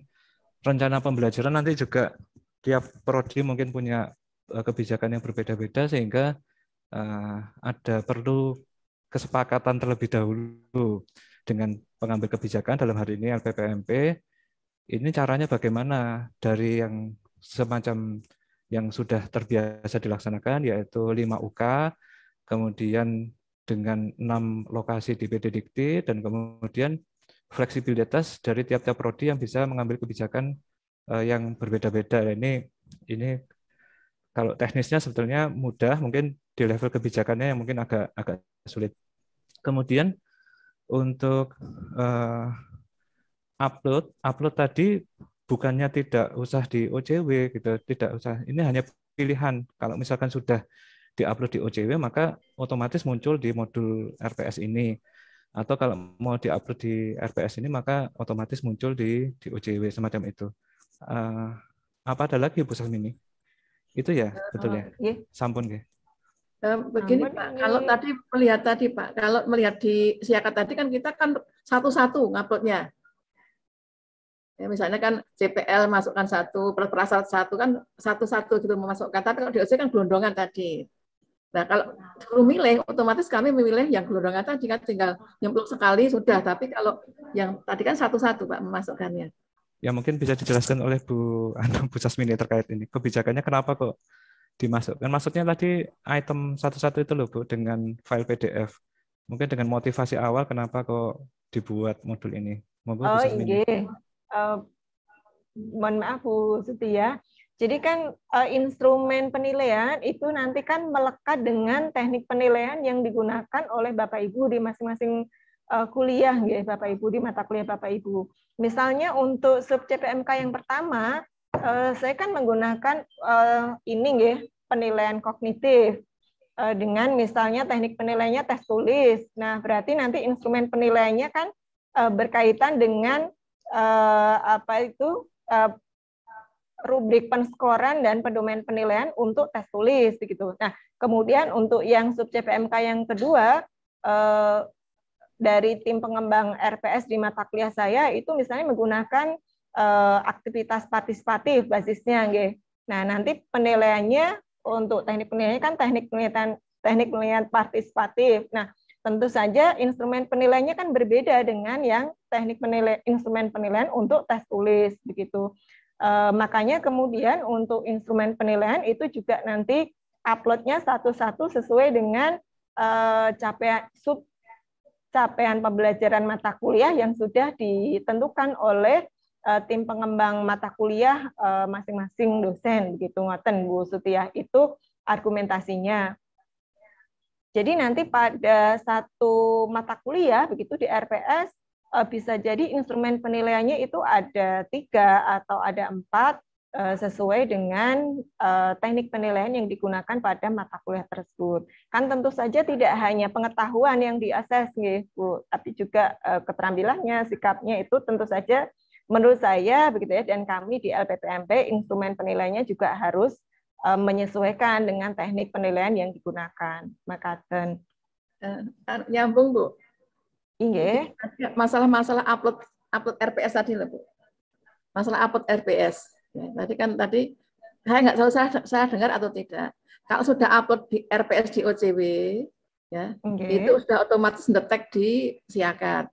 rencana pembelajaran nanti juga tiap prodi mungkin punya kebijakan yang berbeda-beda sehingga ada perlu kesepakatan terlebih dahulu dengan pengambil kebijakan dalam hari ini LPPMP. Ini caranya bagaimana dari yang semacam yang sudah terbiasa dilaksanakan yaitu 5 UK, kemudian dengan 6 lokasi di PDDikti dan kemudian fleksibilitas dari tiap-tiap prodi yang bisa mengambil kebijakan yang berbeda-beda. Ini kalau teknisnya sebetulnya mudah, mungkin di level kebijakannya yang mungkin agak sulit. Kemudian untuk upload tadi bukannya tidak usah di OJW gitu, tidak usah. Ini hanya pilihan. Kalau misalkan sudah diupload di OJW, maka otomatis muncul di modul RPS ini. Atau kalau mau diupload di RPS ini, maka otomatis muncul di OJW semacam itu. Apa ada lagi Bu Sasmini? Itu ya, betul ya. Sampun ya. Begini Pak, kalau tadi Pak, kalau melihat di Siakat tadi kan kita kan satu-satu nguploadnya. Ya, misalnya kan CPL masukkan satu, prasyarat satu kan satu-satu gitu memasukkan. Tapi kalau di OJW kan gelondongan tadi. Nah kalau perlu milih, otomatis kami memilih yang gelondongan tadi kan tinggal nyemplung sekali sudah. Tapi kalau yang tadi kan satu-satu Pak memasukkannya. Ya mungkin bisa dijelaskan oleh Bu Sasmini terkait ini. Kebijakannya kenapa kok dimasukkan? Maksudnya tadi item satu-satu itu loh Bu, dengan file PDF. Mungkin dengan motivasi awal kenapa kok dibuat modul ini. Monggo Bu Sasmini. Mohon maaf Bu Setia. Jadi kan instrumen penilaian itu nanti kan melekat dengan teknik penilaian yang digunakan oleh Bapak Ibu di masing-masing kuliah, ya, Bapak Ibu, di mata kuliah Bapak Ibu. Misalnya untuk sub CPMK yang pertama, saya kan menggunakan ini ya, penilaian kognitif dengan misalnya teknik penilaiannya tes tulis. Nah, berarti nanti instrumen penilaiannya kan berkaitan dengan rubrik penskoran dan pedoman penilaian untuk tes tulis begitu. Nah, kemudian untuk yang sub CPMK yang kedua dari tim pengembang RPS di mata kuliah saya itu misalnya menggunakan aktivitas partisipatif basisnya, nggih. Nah, nanti penilaiannya untuk teknik penilaiannya kan teknik penilaian partisipatif. Nah, tentu saja instrumen penilaiannya kan berbeda dengan yang teknik instrumen penilaian untuk tes tulis begitu. Makanya kemudian untuk instrumen penilaian itu juga nanti uploadnya satu-satu sesuai dengan capaian pembelajaran mata kuliah yang sudah ditentukan oleh tim pengembang mata kuliah masing-masing dosen begitu, ngoten Bu Setia, itu argumentasinya. Jadi nanti pada satu mata kuliah begitu di RPS bisa jadi instrumen penilaiannya itu ada 3 atau ada 4 sesuai dengan teknik penilaian yang digunakan pada mata kuliah tersebut. Kan tentu saja tidak hanya pengetahuan yang diakses, Bu, tapi juga keterampilannya, sikapnya itu tentu saja menurut saya begitu ya, dan kami di LPPMP instrumen penilaiannya juga harus menyesuaikan dengan teknik penilaian yang digunakan. Makaten. Nyambung Bu. Iya. Masalah upload RPS tadi lah Bu. Masalah upload RPS. Ya, tadi saya nggak tahu saya dengar atau tidak. Kalau sudah upload di RPS di OJW, ya itu sudah otomatis detect di Siakat.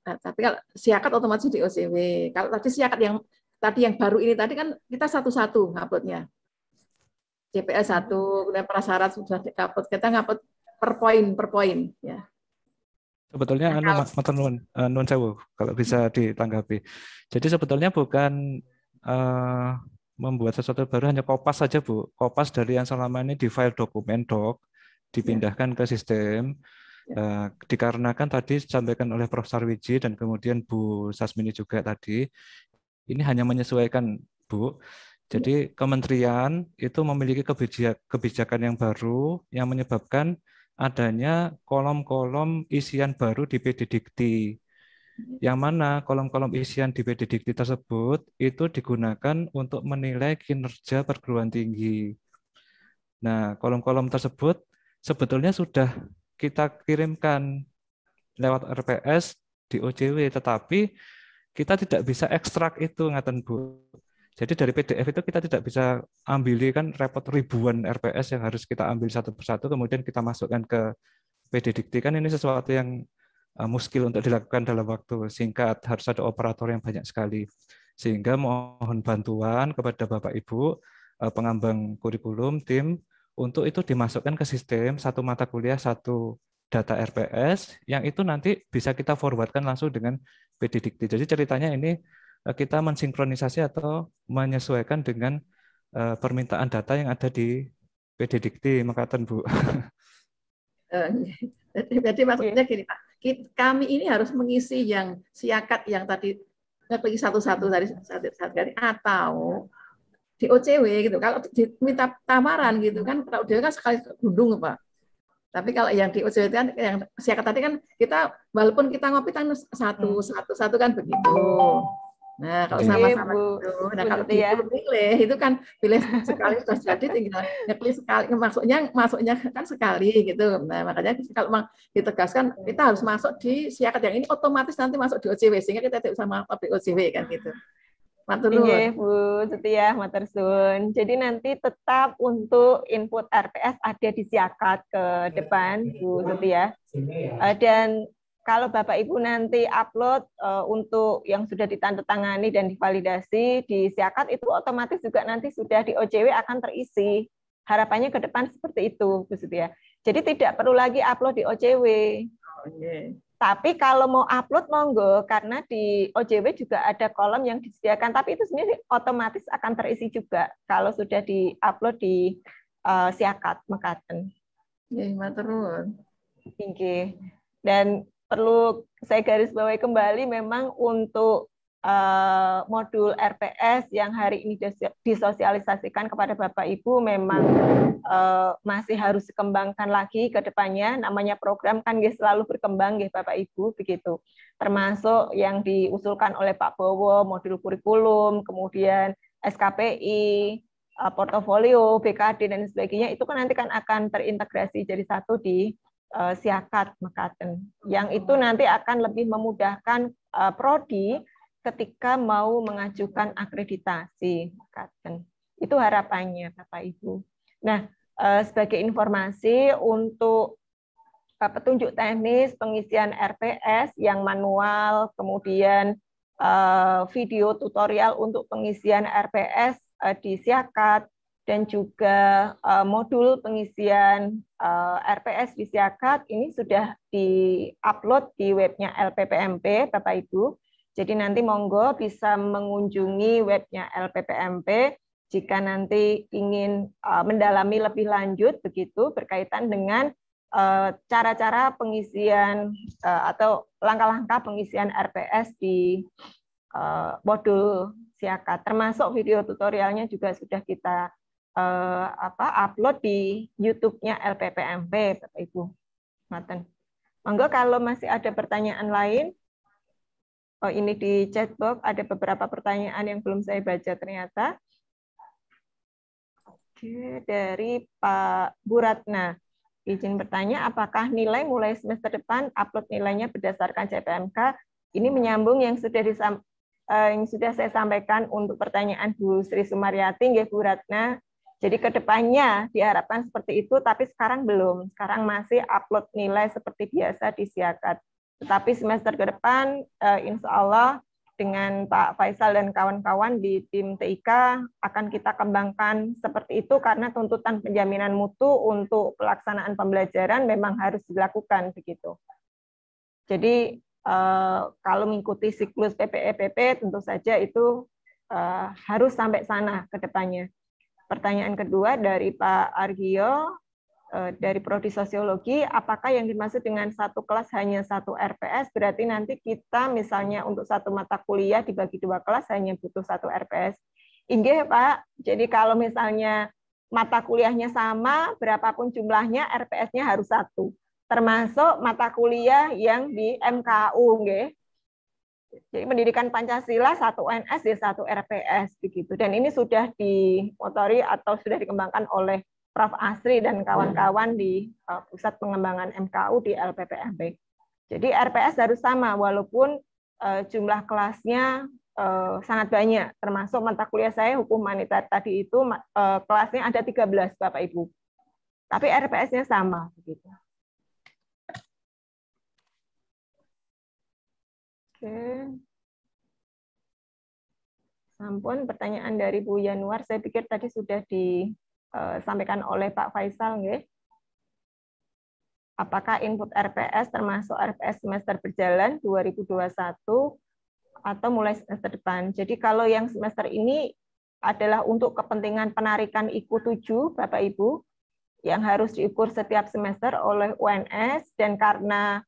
Nah, tapi kalau Siakat otomatis di OJW. Kalau tadi Siakat yang baru ini tadi kan kita satu-satu nguploadnya. CPS 1, kemudian prasyarat sudah di-upload. Kita ngupload per poin ya. Sebetulnya nun sewu kalau bisa ditanggapi. Jadi sebetulnya bukan membuat sesuatu baru, hanya kopas saja Bu. Kopas dari yang selama ini di file dokumen doc dipindahkan ke sistem. Dikarenakan tadi disampaikan oleh Prof. Sarwiji dan kemudian Bu Sasmini juga tadi, ini hanya menyesuaikan Bu. Jadi kementerian itu memiliki kebijakan yang baru yang menyebabkan adanya kolom-kolom isian baru di PDDikti. Yang mana kolom-kolom isian di PDDikti tersebut itu digunakan untuk menilai kinerja perguruan tinggi. Nah, kolom-kolom tersebut sebetulnya sudah kita kirimkan lewat RPS di OJW, tetapi kita tidak bisa ekstrak itu, ngaten Bu. Jadi dari PDF itu kita tidak bisa ambili, kan repot ribuan RPS yang harus kita ambil satu persatu, kemudian kita masukkan ke PDDikti. Kan ini sesuatu yang muskil untuk dilakukan dalam waktu singkat, harus ada operator yang banyak sekali. Sehingga mohon bantuan kepada Bapak Ibu, pengembang kurikulum, tim, untuk itu dimasukkan ke sistem satu mata kuliah, satu data RPS, yang itu nanti bisa kita forwardkan langsung dengan PDDikti. Jadi ceritanya ini kita mensinkronisasi atau menyesuaikan dengan permintaan data yang ada di PD Dikti, makaten Bu. Jadi maksudnya gini Pak, kami ini harus mengisi yang siakat yang tadi ngeklik satu-satu tadi atau di OCW gitu. Kalau diminta tamaran gitu kan, kalau dia kan sekali gundung Pak. Tapi kalau yang di OCW kan yang siakat tadi kan kita walaupun kita ngopi kan satu kan begitu. Nah, kalau sama-sama itu, nah kalau dipilih itu kan pilih sekali sudah jadi tinggal pilih sekali, masuknya kan sekali gitu. Nah, makanya kalau ditegaskan kita harus masuk di siakat yang ini otomatis nanti masuk di OCW sehingga kita tidak usah masuk di OCW kan gitu. Matur nuwun. Bu Setia, matur suwun. Jadi nanti tetap untuk input RPS ada di siakat ke depan Bu Setia. Dan kalau Bapak Ibu nanti upload untuk yang sudah ditandatangani dan divalidasi di siakat itu otomatis juga nanti sudah di OCW akan terisi. Harapannya ke depan seperti itu, Bu Setia. Jadi tidak perlu lagi upload di OCW. Tapi kalau mau upload monggo, karena di OCW juga ada kolom yang disediakan. Tapi itu sebenarnya otomatis akan terisi juga kalau sudah di-upload di siakat mekaten. Matur nuwun. Dan perlu saya garis bawahi kembali memang untuk modul RPS yang hari ini disosialisasikan kepada Bapak Ibu memang masih harus dikembangkan lagi ke depannya. Namanya program kan selalu berkembang Bapak Ibu begitu. Termasuk yang diusulkan oleh Pak Bowo, modul kurikulum, kemudian SKPI, portofolio, BKD dan sebagainya itu kan nanti kan akan terintegrasi jadi satu di siakat mekaten. Yang itu nanti akan lebih memudahkan prodi ketika mau mengajukan akreditasi mekaten. Itu harapannya Bapak Ibu. Nah, sebagai informasi untuk petunjuk teknis pengisian RPS yang manual, kemudian video tutorial untuk pengisian RPS di siakat, dan juga modul pengisian RPS di siakat ini sudah di-upload di webnya LPPMP, Bapak Ibu. Jadi nanti monggo bisa mengunjungi webnya LPPMP jika nanti ingin mendalami lebih lanjut begitu berkaitan dengan cara-cara pengisian atau langkah-langkah pengisian RPS di modul siakat. Termasuk video tutorialnya juga sudah kita upload di YouTube-nya LPPMP, Bapak Ibu. Monggo kalau masih ada pertanyaan lain. Oh, ini di chatbox ada beberapa pertanyaan yang belum saya baca ternyata. Oke, dari Pak Buratna. Izin bertanya, apakah nilai mulai semester depan upload nilainya berdasarkan CPMK? Ini menyambung yang sudah saya sampaikan untuk pertanyaan Bu Sri Sumaryati, Bu Ratna. Jadi kedepannya diharapkan seperti itu, tapi sekarang belum. Sekarang masih upload nilai seperti biasa di siakat. Tetapi semester ke depan, insya Allah dengan Pak Faisal dan kawan-kawan di tim TIK akan kita kembangkan seperti itu karena tuntutan penjaminan mutu untuk pelaksanaan pembelajaran memang harus dilakukan begitu. Jadi kalau mengikuti siklus PPEPP tentu saja itu harus sampai sana ke depannya. Pertanyaan kedua dari Pak Argio dari Prodi Sosiologi, apakah yang dimaksud dengan satu kelas hanya satu RPS, berarti nanti kita misalnya untuk satu mata kuliah dibagi dua kelas hanya butuh satu RPS. Inggih Pak, jadi kalau misalnya mata kuliahnya sama, berapapun jumlahnya, RPS-nya harus satu. Termasuk mata kuliah yang di MKU, nggih. Jadi pendidikan Pancasila satu UNS ya satu RPS begitu. Dan ini sudah dimotori atau sudah dikembangkan oleh Prof. Asri dan kawan-kawan di Pusat Pengembangan MKU di LPPMP. Jadi RPS harus sama walaupun jumlah kelasnya sangat banyak. Termasuk mata kuliah saya hukum humanitar tadi itu kelasnya ada 13 Bapak Ibu. Tapi RPS-nya sama begitu. Oke. Sampun pertanyaan dari Bu Yanuar, saya pikir tadi sudah disampaikan oleh Pak Faisal, nggih. Apakah input RPS termasuk RPS semester berjalan 2021 atau mulai semester depan. Jadi kalau yang semester ini adalah untuk kepentingan penarikan IKU 7, Bapak Ibu, yang harus diukur setiap semester oleh UNS, dan karena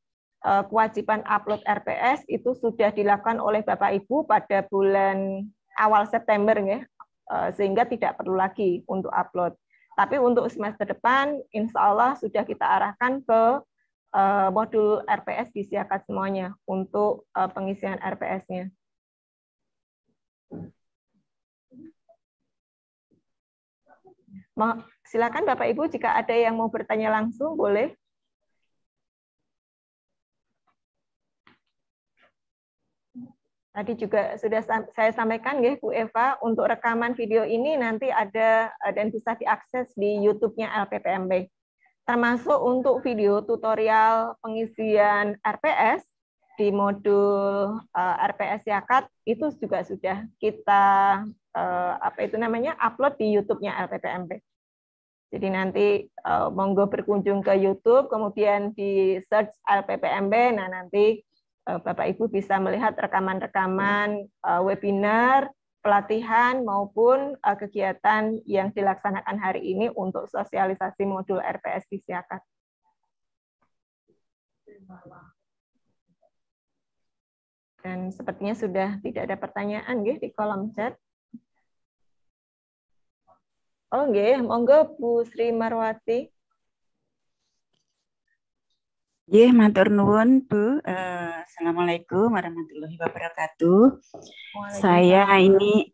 kewajiban upload RPS itu sudah dilakukan oleh Bapak Ibu pada bulan awal September, ya, sehingga tidak perlu lagi untuk upload. Tapi untuk semester depan, insya Allah sudah kita arahkan ke modul RPS di Siakat semuanya untuk pengisian RPS-nya. Silakan Bapak Ibu, jika ada yang mau bertanya langsung, boleh. Tadi juga sudah saya sampaikan, ya, Bu Eva, untuk rekaman video ini nanti ada dan bisa diakses di YouTube-nya LPPMB. Termasuk untuk video tutorial pengisian RPS di modul RPS Siakat itu juga sudah kita upload di YouTube-nya LPPMB. Jadi nanti monggo berkunjung ke YouTube, kemudian di search LPPMB, nah nanti Bapak Ibu bisa melihat rekaman-rekaman webinar, pelatihan maupun kegiatan yang dilaksanakan hari ini untuk sosialisasi modul RPS di Siakat. Dan sepertinya sudah tidak ada pertanyaan, nggih, di kolom chat. Oh nggih, monggo Bu Sri Marwati. Nggih, matur nuwun Bu. Assalamualaikum warahmatullahi wabarakatuh. Saya ini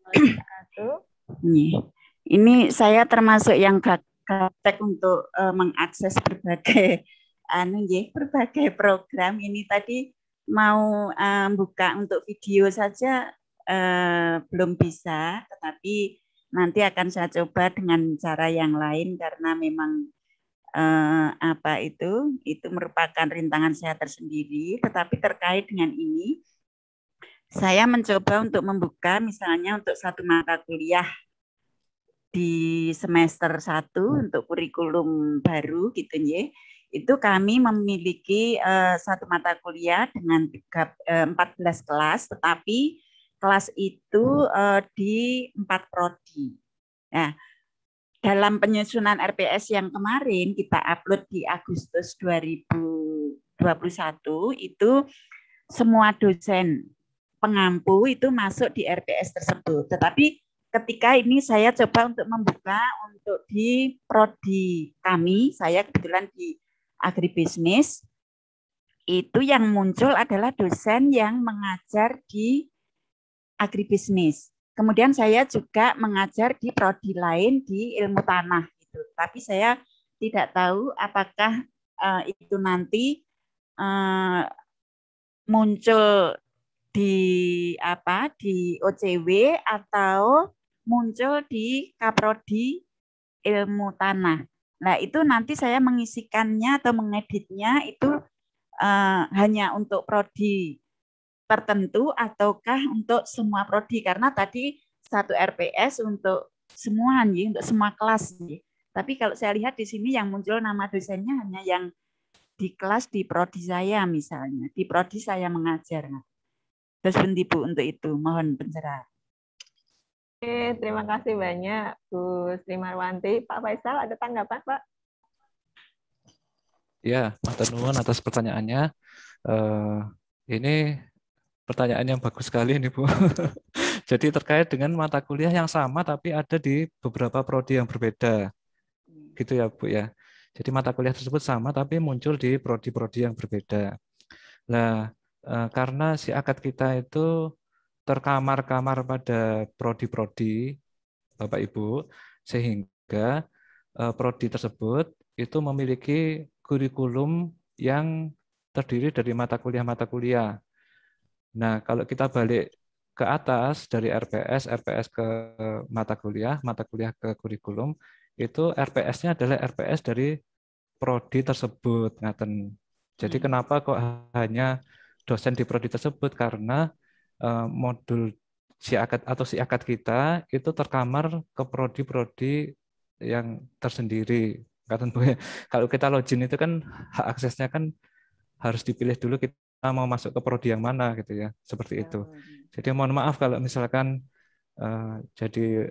saya termasuk yang gaptek untuk mengakses berbagai berbagai program. Ini tadi mau buka untuk video saja belum bisa, tetapi nanti akan saya coba dengan cara yang lain karena memang itu merupakan rintangan saya tersendiri. Tetapi terkait dengan ini, saya mencoba untuk membuka misalnya untuk satu mata kuliah di semester 1 untuk kurikulum baru gitu ya. Itu kami memiliki satu mata kuliah dengan 14 kelas, tetapi kelas itu di 4 prodi. Nah, dalam penyusunan RPS yang kemarin kita upload di Agustus 2021 itu semua dosen pengampu itu masuk di RPS tersebut. Tetapi ketika ini saya coba untuk membuka untuk di prodi kami, saya kebetulan di agribisnis, itu yang muncul adalah dosen yang mengajar di agribisnis. Kemudian saya juga mengajar di prodi lain di ilmu tanah gitu. Tapi saya tidak tahu apakah itu nanti muncul di OCW atau muncul di kaprodi ilmu tanah. Nah, itu nanti saya mengisikannya atau mengeditnya itu hanya untuk prodi tertentu ataukah untuk semua prodi, karena tadi satu RPS untuk semua nih, untuk semua kelas nih. Tapi kalau saya lihat di sini yang muncul nama dosennya hanya yang di kelas di prodi saya misalnya, di prodi saya mengajar. Terus Bu untuk itu, mohon pencerahan. Oke, terima kasih banyak Bu Sri Marwanti. Pak Faisal ada tanggapan, Pak? Ya, matur nuwun atas pertanyaannya. Ini pertanyaan yang bagus sekali ini Bu. Jadi terkait dengan mata kuliah yang sama tapi ada di beberapa prodi yang berbeda. Gitu ya Bu ya. Jadi mata kuliah tersebut sama tapi muncul di prodi-prodi yang berbeda. Nah, karena si akad kita itu terkamar-kamar pada prodi-prodi Bapak Ibu, sehingga prodi tersebut itu memiliki kurikulum yang terdiri dari mata kuliah. Nah, kalau kita balik ke atas dari RPS ke mata kuliah ke kurikulum, itu RPS-nya adalah RPS dari prodi tersebut. Ngaten. Jadi kenapa kok hanya dosen di prodi tersebut? Karena modul siakat kita itu terkamar ke prodi-prodi yang tersendiri. Ngaten Bu. Kalau kita login itu kan hak aksesnya kan harus dipilih dulu kita mau masuk ke prodi yang mana gitu ya, seperti itu. Jadi mohon maaf kalau misalkan jadi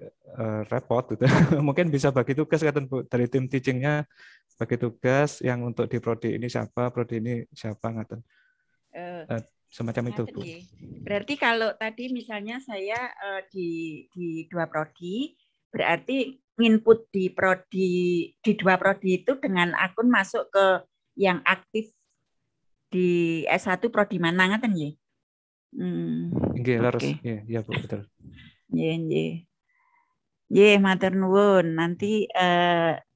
repot gitu. Mungkin bisa bagi tugas kan Bu, dari tim teachingnya bagi tugas yang untuk di prodi ini siapa, prodi ini siapa ngaten. Semacam itu Bu. Berarti kalau tadi misalnya saya di 2 prodi, berarti input di dua prodi itu dengan akun masuk ke yang aktif di S1 prodi mana ngaten nggih? Nggih, leres. Iya, Bu, betul. Nggih, matur nuwun. Nanti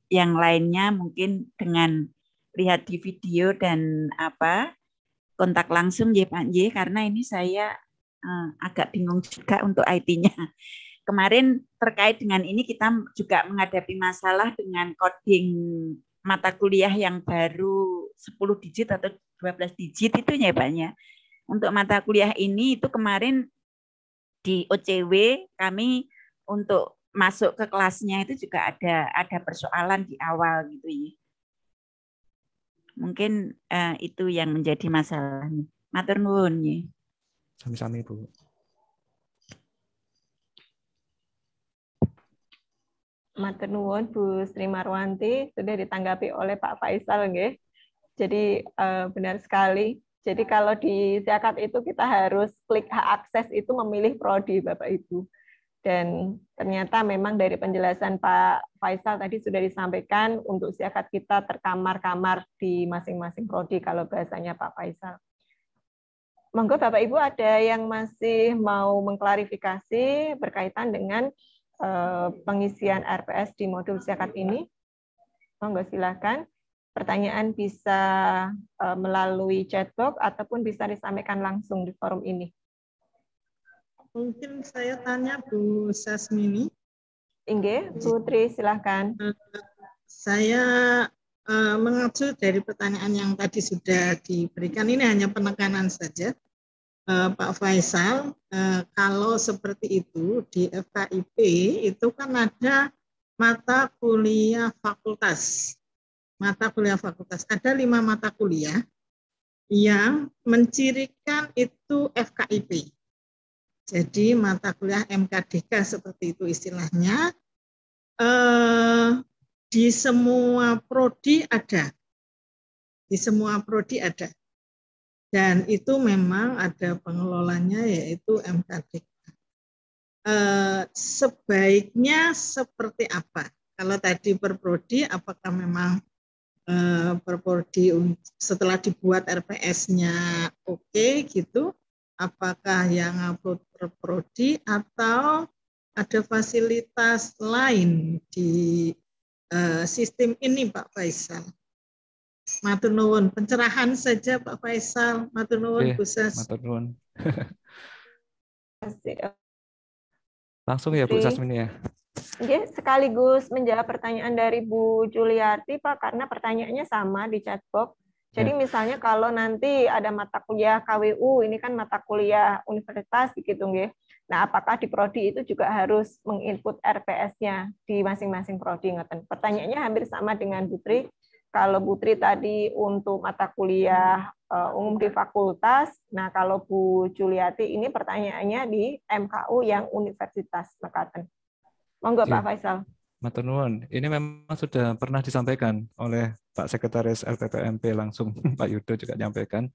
yang lainnya mungkin dengan lihat di video dan kontak langsung nggih Pak nggih, karena ini saya agak bingung juga untuk IT-nya. Kemarin terkait dengan ini kita juga menghadapi masalah dengan coding mata kuliah yang baru 10 digit atau 12 digit itu ya Pak ya. Untuk mata kuliah ini itu kemarin di OCW kami untuk masuk ke kelasnya itu juga ada persoalan di awal gitu ya. Mungkin itu yang menjadi masalahnya. Matur nuwun ya. Sami-sami Bu. Matur nuwun Bu Sri Marwanti, sudah ditanggapi oleh Pak Faisal nggih. Jadi benar sekali. Jadi kalau di Siakat itu kita harus klik hak akses itu memilih prodi Bapak Ibu. Dan ternyata memang dari penjelasan Pak Faisal tadi sudah disampaikan untuk Siakat kita terkamar-kamar di masing-masing prodi kalau bahasanya Pak Faisal. Monggo Bapak Ibu ada yang masih mau mengklarifikasi berkaitan dengan pengisian RPS di modul Siakat ini? Monggo silakan. Pertanyaan bisa melalui chatbox ataupun bisa disampaikan langsung di forum ini. Mungkin saya tanya Bu Sasmini. Inge, Putri silakan. Saya mengacu dari pertanyaan yang tadi sudah diberikan, ini hanya penekanan saja. Pak Faisal, kalau seperti itu di FKIP itu kan ada mata kuliah fakultas. Mata kuliah fakultas, ada 5 mata kuliah yang mencirikan itu FKIP. Jadi mata kuliah MKDK seperti itu istilahnya, di semua prodi ada. Di semua prodi ada. Dan itu memang ada pengelolanya yaitu MKDK. Sebaiknya seperti apa? Kalau tadi per prodi, apakah memang per prodi setelah dibuat RPS-nya oke gitu? Apakah yang upload per prodi atau ada fasilitas lain di sistem ini Pak Faisal? Matur nuwun, pencerahan saja Pak Faisal. Matur nuwun Bu Sas. Matur nuwun. Langsung ya Bu Sasmini ya. Oke, sekaligus menjawab pertanyaan dari Bu Juliarti Pak, karena pertanyaannya sama di chatbox. Jadi misalnya kalau nanti ada mata kuliah KWU, ini kan mata kuliah universitas gitu nggih. Nah, apakah di prodi itu juga harus menginput RPS-nya di masing-masing prodi ngeten? Pertanyaannya hampir sama dengan Putri. Kalau Putri tadi untuk mata kuliah umum di fakultas, nah kalau Bu Juliati ini pertanyaannya di MKU yang universitas Mekaten. Monggo Pak Faisal. Matur nuwun. Ini memang sudah pernah disampaikan oleh Pak Sekretaris LPPMP langsung, Pak Yudo juga menyampaikan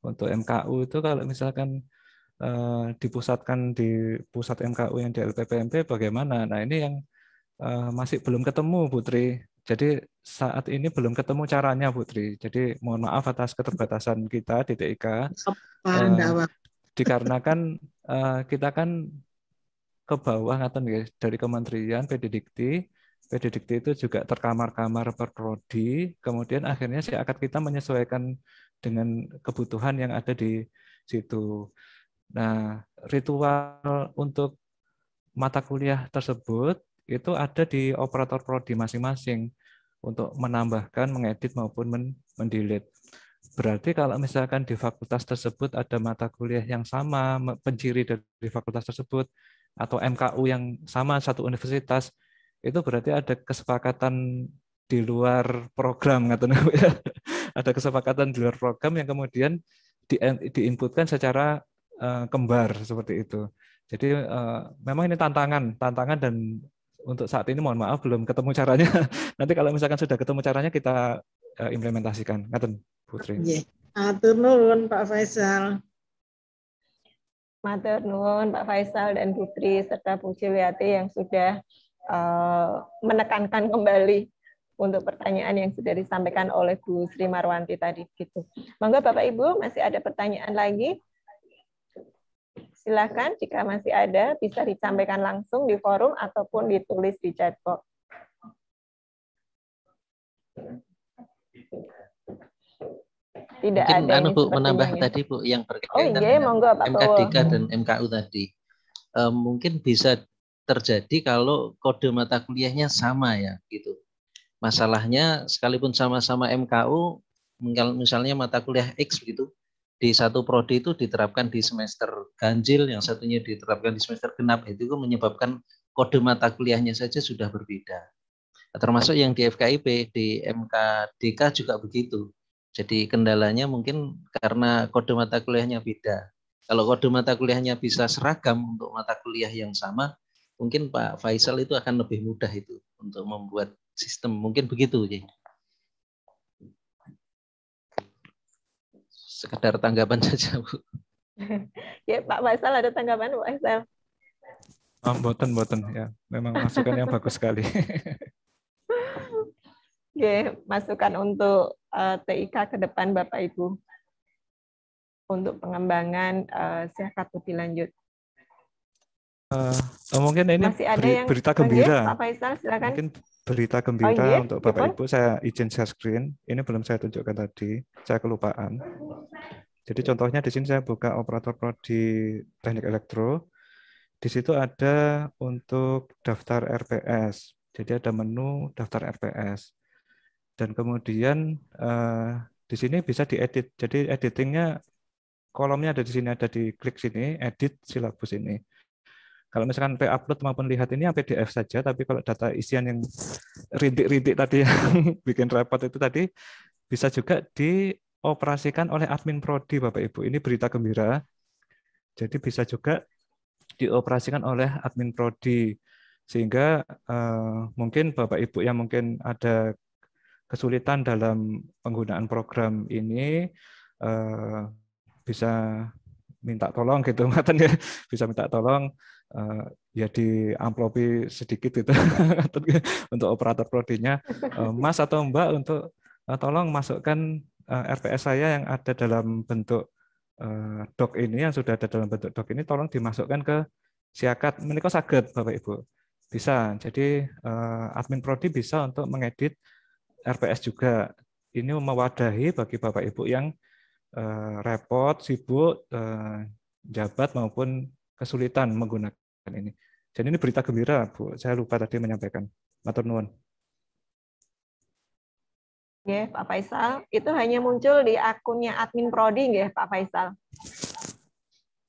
untuk MKU itu kalau misalkan dipusatkan di pusat MKU yang di LPPMP bagaimana? Nah ini yang masih belum ketemu Putri. Jadi saat ini belum ketemu caranya Putri. Jadi mohon maaf atas keterbatasan kita di TIK. Dikarenakan kita kan ke bawah ngaten guys, dari Kementerian PDDikti itu juga terkamar-kamar per prodi, kemudian akhirnya Siakat kita menyesuaikan dengan kebutuhan yang ada di situ. Nah, ritual untuk mata kuliah tersebut itu ada di operator prodi masing-masing untuk menambahkan, mengedit maupun mendelete. Berarti kalau misalkan di fakultas tersebut ada mata kuliah yang sama, penciri dari fakultas tersebut, atau MKU yang sama satu universitas, itu berarti ada kesepakatan di luar program, ada kesepakatan di luar program yang kemudian diinputkan secara kembar seperti itu. Jadi memang ini tantangan dan untuk saat ini mohon maaf belum ketemu caranya. Nanti kalau misalkan sudah ketemu caranya kita implementasikan. Ngaten, Putri. Nggih. Atur nuwun Pak Faisal. Matur nuwun Pak Faisal dan Putri serta Bu Juliati yang sudah menekankan kembali untuk pertanyaan yang sudah disampaikan oleh Bu Sri Marwanti tadi gitu. Monggo Bapak Ibu masih ada pertanyaan lagi? Silakan jika masih ada bisa disampaikan langsung di forum ataupun ditulis di chat box. Tidak mungkin ada Bu menambah tadi Bu yang berkaitan dengan MKDK dan MKU tadi. Mungkin bisa terjadi kalau kode mata kuliahnya sama ya gitu. Masalahnya sekalipun sama-sama MKU, misalnya mata kuliah X begitu, di satu prodi itu diterapkan di semester ganjil, yang satunya diterapkan di semester genap, itu menyebabkan kode mata kuliahnya saja sudah berbeda. Termasuk yang di FKIP, di MKDK juga begitu. Jadi kendalanya mungkin karena kode mata kuliahnya beda. Kalau kode mata kuliahnya bisa seragam untuk mata kuliah yang sama, mungkin Pak Faisal itu akan lebih mudah itu untuk membuat sistem. Mungkin begitu. Ya. Sekedar tanggapan saja, Bu. Ya, Pak Faisal ada tanggapan, Pak Faisal? Mboten ya. Memang masukan yang bagus sekali. Oke, masukan untuk TIK ke depan Bapak Ibu untuk pengembangan siakat lebih lanjut. Mungkin ini berita gembira. Pak Faisal, silakan. Mungkin berita gembira untuk Bapak Ibu. Saya izin share screen. Ini belum saya tunjukkan tadi. Saya kelupaan. Jadi contohnya di sini saya buka operator prodi teknik elektro. Di situ ada untuk daftar RPS. Jadi ada menu daftar RPS. Dan kemudian di sini bisa diedit. Jadi editingnya kolomnya ada di sini, ada di klik sini, edit silabus ini. Kalau misalkan upload maupun lihat ini PDF saja, tapi kalau data isian yang rintik-rintik tadi yang bikin repot itu tadi bisa juga dioperasikan oleh admin prodi Bapak Ibu. Ini berita gembira. Jadi bisa juga dioperasikan oleh admin prodi sehingga mungkin Bapak Ibu yang mungkin ada kesulitan dalam penggunaan program ini bisa minta tolong gitu, ya. Bisa minta tolong ya diamplopi sedikit gitu untuk operator prodinya, Mas atau Mbak untuk tolong masukkan RPS saya yang ada dalam bentuk doc ini, yang sudah ada dalam bentuk doc ini, tolong dimasukkan ke siakat. Menika saged Bapak Ibu. Bisa. Jadi admin prodi bisa untuk mengedit RPS juga. Ini mewadahi bagi Bapak Ibu yang repot, sibuk, jabat maupun kesulitan menggunakan ini. Jadi ini berita gembira, Bu. Saya lupa tadi menyampaikan. Matur nuwun. Ya, Pak Faisal, itu hanya muncul di akunnya admin prodi nggih, Pak Faisal?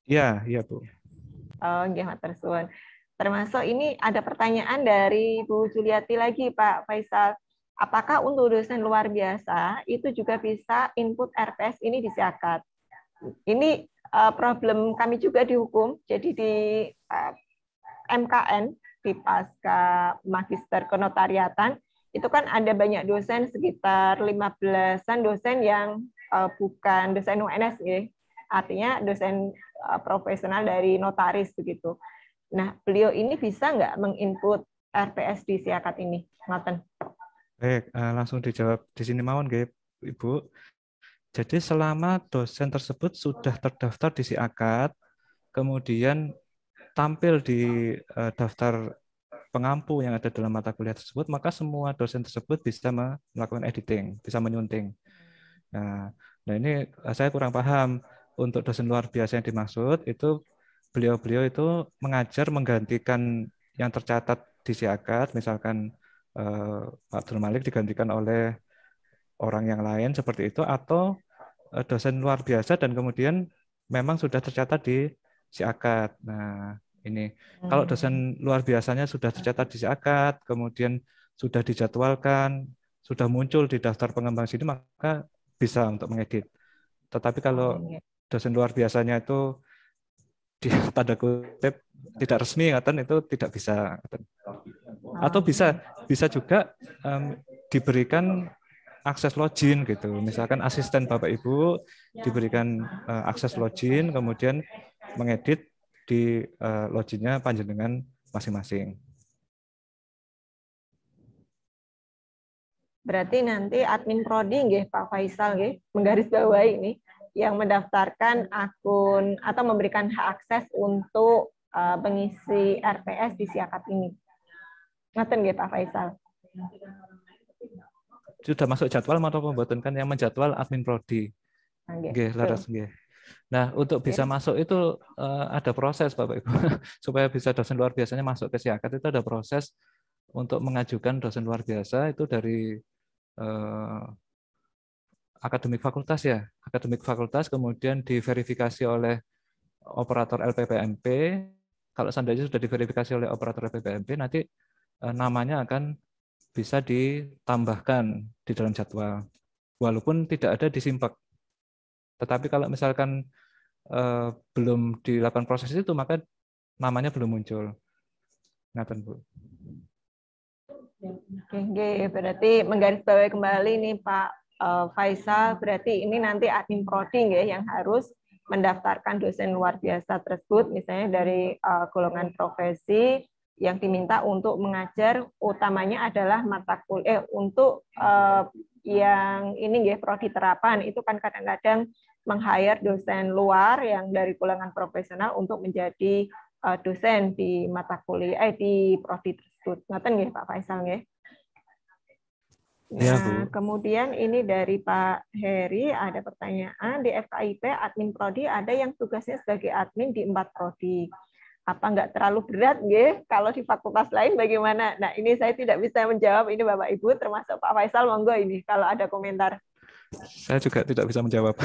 Iya, Bu. Oh, nggih, matur suwun. Termasuk ini ada pertanyaan dari Bu Juliati lagi, Pak Faisal. Apakah untuk dosen luar biasa itu juga bisa input RPS ini di siakat? Ini problem kami juga di hukum. Jadi di MKN, di pasca magister kenotariatan, itu kan ada banyak dosen, sekitar 15-an dosen yang bukan dosen UNS, ya. Artinya dosen profesional dari notaris begitu. Nah, beliau ini bisa nggak menginput RPS di siakat ini? Ngoten. Baik, langsung dijawab di sini mawon nggih, Ibu. Jadi selama dosen tersebut sudah terdaftar di siakat, kemudian tampil di daftar pengampu yang ada dalam mata kuliah tersebut, maka semua dosen tersebut bisa melakukan editing, bisa menyunting. Nah ini saya kurang paham untuk dosen luar biasa yang dimaksud itu beliau-beliau itu mengajar menggantikan yang tercatat di siakat, misalkan Pak Abdul Malik digantikan oleh orang yang lain seperti itu, atau dosen luar biasa dan kemudian memang sudah tercatat di siakat. Nah ini kalau dosen luar biasanya sudah tercatat di siakat, kemudian sudah dijadwalkan, sudah muncul di daftar pengembang sini, maka bisa untuk mengedit. Tetapi kalau dosen luar biasanya itu di tanda kutip tidak resmi, itu tidak bisa. Atau bisa juga diberikan akses login gitu. Misalkan asisten Bapak Ibu diberikan akses login, kemudian mengedit di loginnya panjenengan masing-masing. Berarti nanti admin prodi nggih Pak Faisal nggih menggarisbawahi ini yang mendaftarkan akun atau memberikan hak akses untuk pengisi RPS di Siakat ini. Ngaten nggih Pak Faisal. Sudah masuk jadwal atau pembuatan kan yang menjadwal admin prodi. Nggih, laras nggih. Nah, untuk bisa masuk itu ada proses Bapak Ibu. Supaya bisa dosen luar biasanya masuk ke Siakat itu ada proses untuk mengajukan dosen luar biasa itu dari akademik fakultas ya. Akademik fakultas kemudian diverifikasi oleh operator LPPMP. Kalau seandainya sudah diverifikasi oleh operator LPPMP, nanti namanya akan bisa ditambahkan di dalam jadwal. Walaupun tidak ada di Simpek. Tetapi kalau misalkan belum dilakukan proses itu, maka namanya belum muncul. Ngaten, Bu. Oke, berarti menggarisbawahi kembali nih Pak Faisal, berarti ini nanti admin prodi yang harus mendaftarkan dosen luar biasa tersebut, misalnya dari golongan profesi yang diminta untuk mengajar, utamanya adalah mata kuliah untuk yang ini prodi terapan itu kan kadang-kadang meng-hire dosen luar yang dari golongan profesional untuk menjadi dosen di mata kuliah di prodi tersebut. Ngaten nggih Pak Faisal nggih. Nah, ya, Bu. Kemudian ini dari Pak Heri ada pertanyaan, di FKIP admin prodi ada yang tugasnya sebagai admin di 4 prodi. Apa nggak terlalu berat nggih? Kalau di fakultas lain bagaimana? Nah, ini saya tidak bisa menjawab ini Bapak Ibu, termasuk Pak Faisal, monggo ini kalau ada komentar. Saya juga tidak bisa menjawab.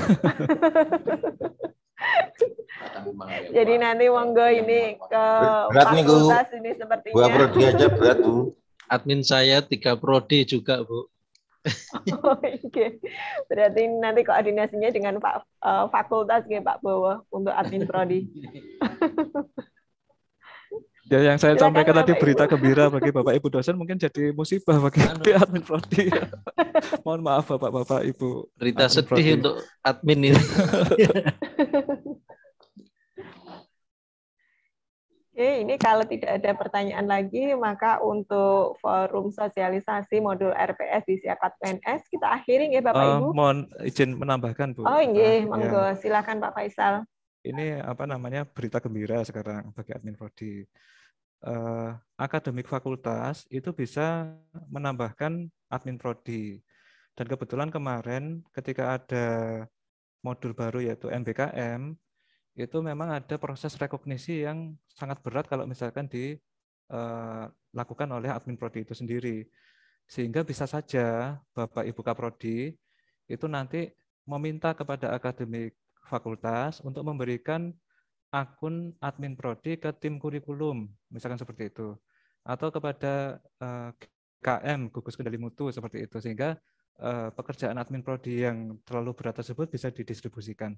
Jadi nanti monggo ini ke berat fakultas nih, ini sepertinya. Buat prodi aja berat, Bu. Admin saya 3 prodi juga, Bu. Oke. Berarti nanti koordinasinya dengan Pak fakultas ya Pak Bowo untuk admin prodi. Ya, yang saya Silakan, sampaikan tadi Bapak berita Ibu. gembira bagi Bapak Ibu dosen mungkin jadi musibah bagi admin prodi. Mohon maaf Bapak Ibu. Berita admin sedih prodi. untuk admin ini. Oke, ini kalau tidak ada pertanyaan lagi, maka untuk forum sosialisasi modul RPS di Siakat PNS kita akhiri ya Bapak Ibu. Mohon izin menambahkan, Bu. Oh iya, Ya. monggo silakan Pak Faisal. Ini berita gembira sekarang bagi admin prodi. Akademik fakultas itu bisa menambahkan admin prodi. Dan kebetulan kemarin ketika ada modul baru yaitu MBKM, itu memang ada proses rekognisi yang sangat berat kalau misalkan dilakukan oleh admin prodi itu sendiri. Sehingga bisa saja Bapak Ibu Kaprodi itu nanti meminta kepada akademik fakultas untuk memberikan akun admin prodi ke tim kurikulum, misalkan seperti itu, atau kepada KM gugus kendali mutu seperti itu, sehingga pekerjaan admin prodi yang terlalu berat tersebut bisa didistribusikan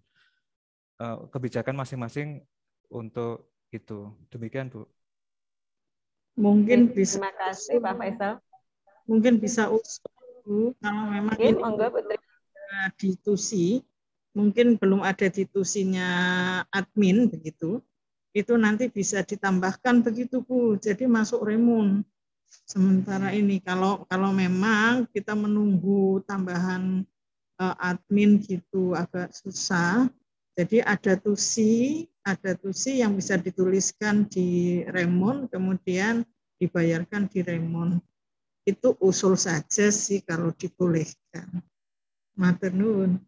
kebijakan masing-masing untuk itu. Demikian, Bu. Mungkin bisa. Terima kasih Pak Faisal. Mungkin bisa usul, Bu, kalau memang Oke, ini monggo Putri. di TUSI, mungkin belum ada di TUSI-nya admin begitu, itu nanti bisa ditambahkan begitu Bu, jadi masuk remun. Sementara ini kalau memang kita menunggu tambahan admin gitu agak susah, jadi ada TUSI yang bisa dituliskan di remon, kemudian dibayarkan di remon. Itu usul saja sih kalau dibolehkan. Matur nuwun.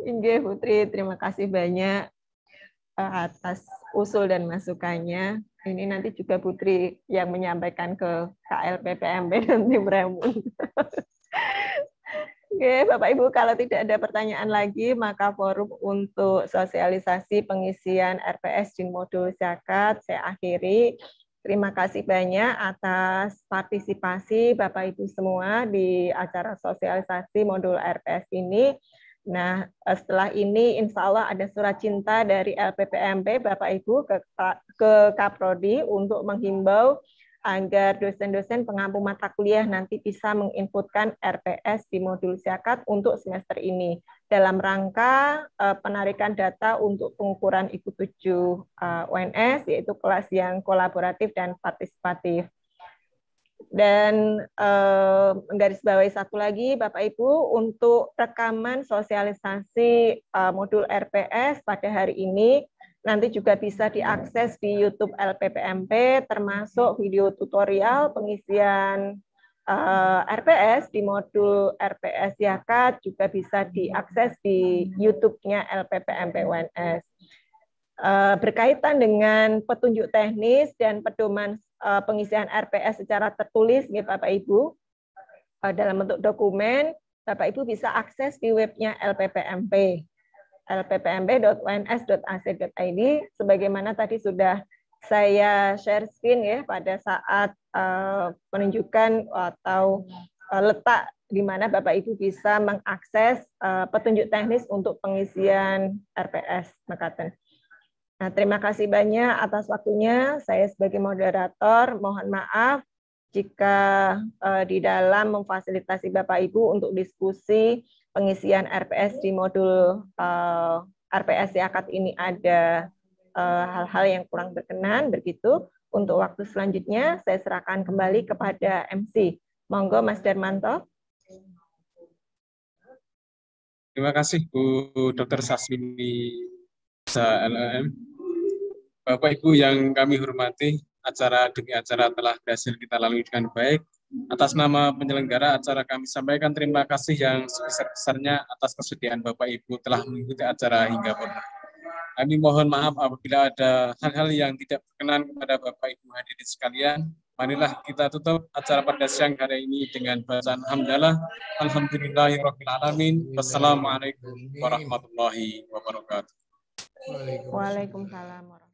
Inggih Putri, terima kasih banyak atas usul dan masukannya. Ini nanti juga Putri yang menyampaikan ke KLPPMP dan tim Remun. Oke, Bapak Ibu, kalau tidak ada pertanyaan lagi, maka forum untuk sosialisasi pengisian RPS di modul Zakat saya akhiri. Terima kasih banyak atas partisipasi Bapak Ibu semua di acara sosialisasi modul RPS ini. Nah, setelah ini insya Allah ada surat cinta dari LPPMP Bapak Ibu ke Kaprodi untuk menghimbau agar dosen-dosen pengampu mata kuliah nanti bisa menginputkan RPS di modul Siakat untuk semester ini dalam rangka penarikan data untuk pengukuran IQ7 UNS, yaitu kelas yang kolaboratif dan partisipatif. Dan menggarisbawahi satu lagi, Bapak Ibu, untuk rekaman sosialisasi modul RPS pada hari ini nanti juga bisa diakses di YouTube LPPMP, termasuk video tutorial pengisian RPS di modul RPS Siakat juga bisa diakses di YouTube-nya LPPMP UNS. Berkaitan dengan petunjuk teknis dan pedoman pengisian RPS secara tertulis, ya Bapak Ibu, dalam bentuk dokumen, Bapak Ibu bisa akses di webnya LPPMP, lppmp.uns.ac.id, sebagaimana tadi sudah saya share screen ya pada saat penunjukan atau letak di mana Bapak Ibu bisa mengakses petunjuk teknis untuk pengisian RPS Mekaten. Nah, terima kasih banyak atas waktunya. Saya sebagai moderator mohon maaf jika di dalam memfasilitasi Bapak Ibu untuk diskusi pengisian RPS di modul RPS Siakat ini ada hal-hal yang kurang berkenan. Begitu. Untuk waktu selanjutnya saya serahkan kembali kepada MC. Monggo Mas Darmanto. Terima kasih Bu Dr. Sasmini LLM. Bapak Ibu yang kami hormati, acara demi acara telah berhasil kita lalui dengan baik. Atas nama penyelenggara acara kami sampaikan terima kasih yang sebesar-besarnya atas kesediaan Bapak Ibu telah mengikuti acara hingga purna. Kami mohon maaf apabila ada hal-hal yang tidak berkenan kepada Bapak Ibu hadirin sekalian. Marilah kita tutup acara pada siang hari ini dengan bacaan hamdalah. Alhamdulillahirabbil alamin. Wassalamualaikum warahmatullahi wabarakatuh. Waalaikumsalam warahmatullahi wabarakatuh.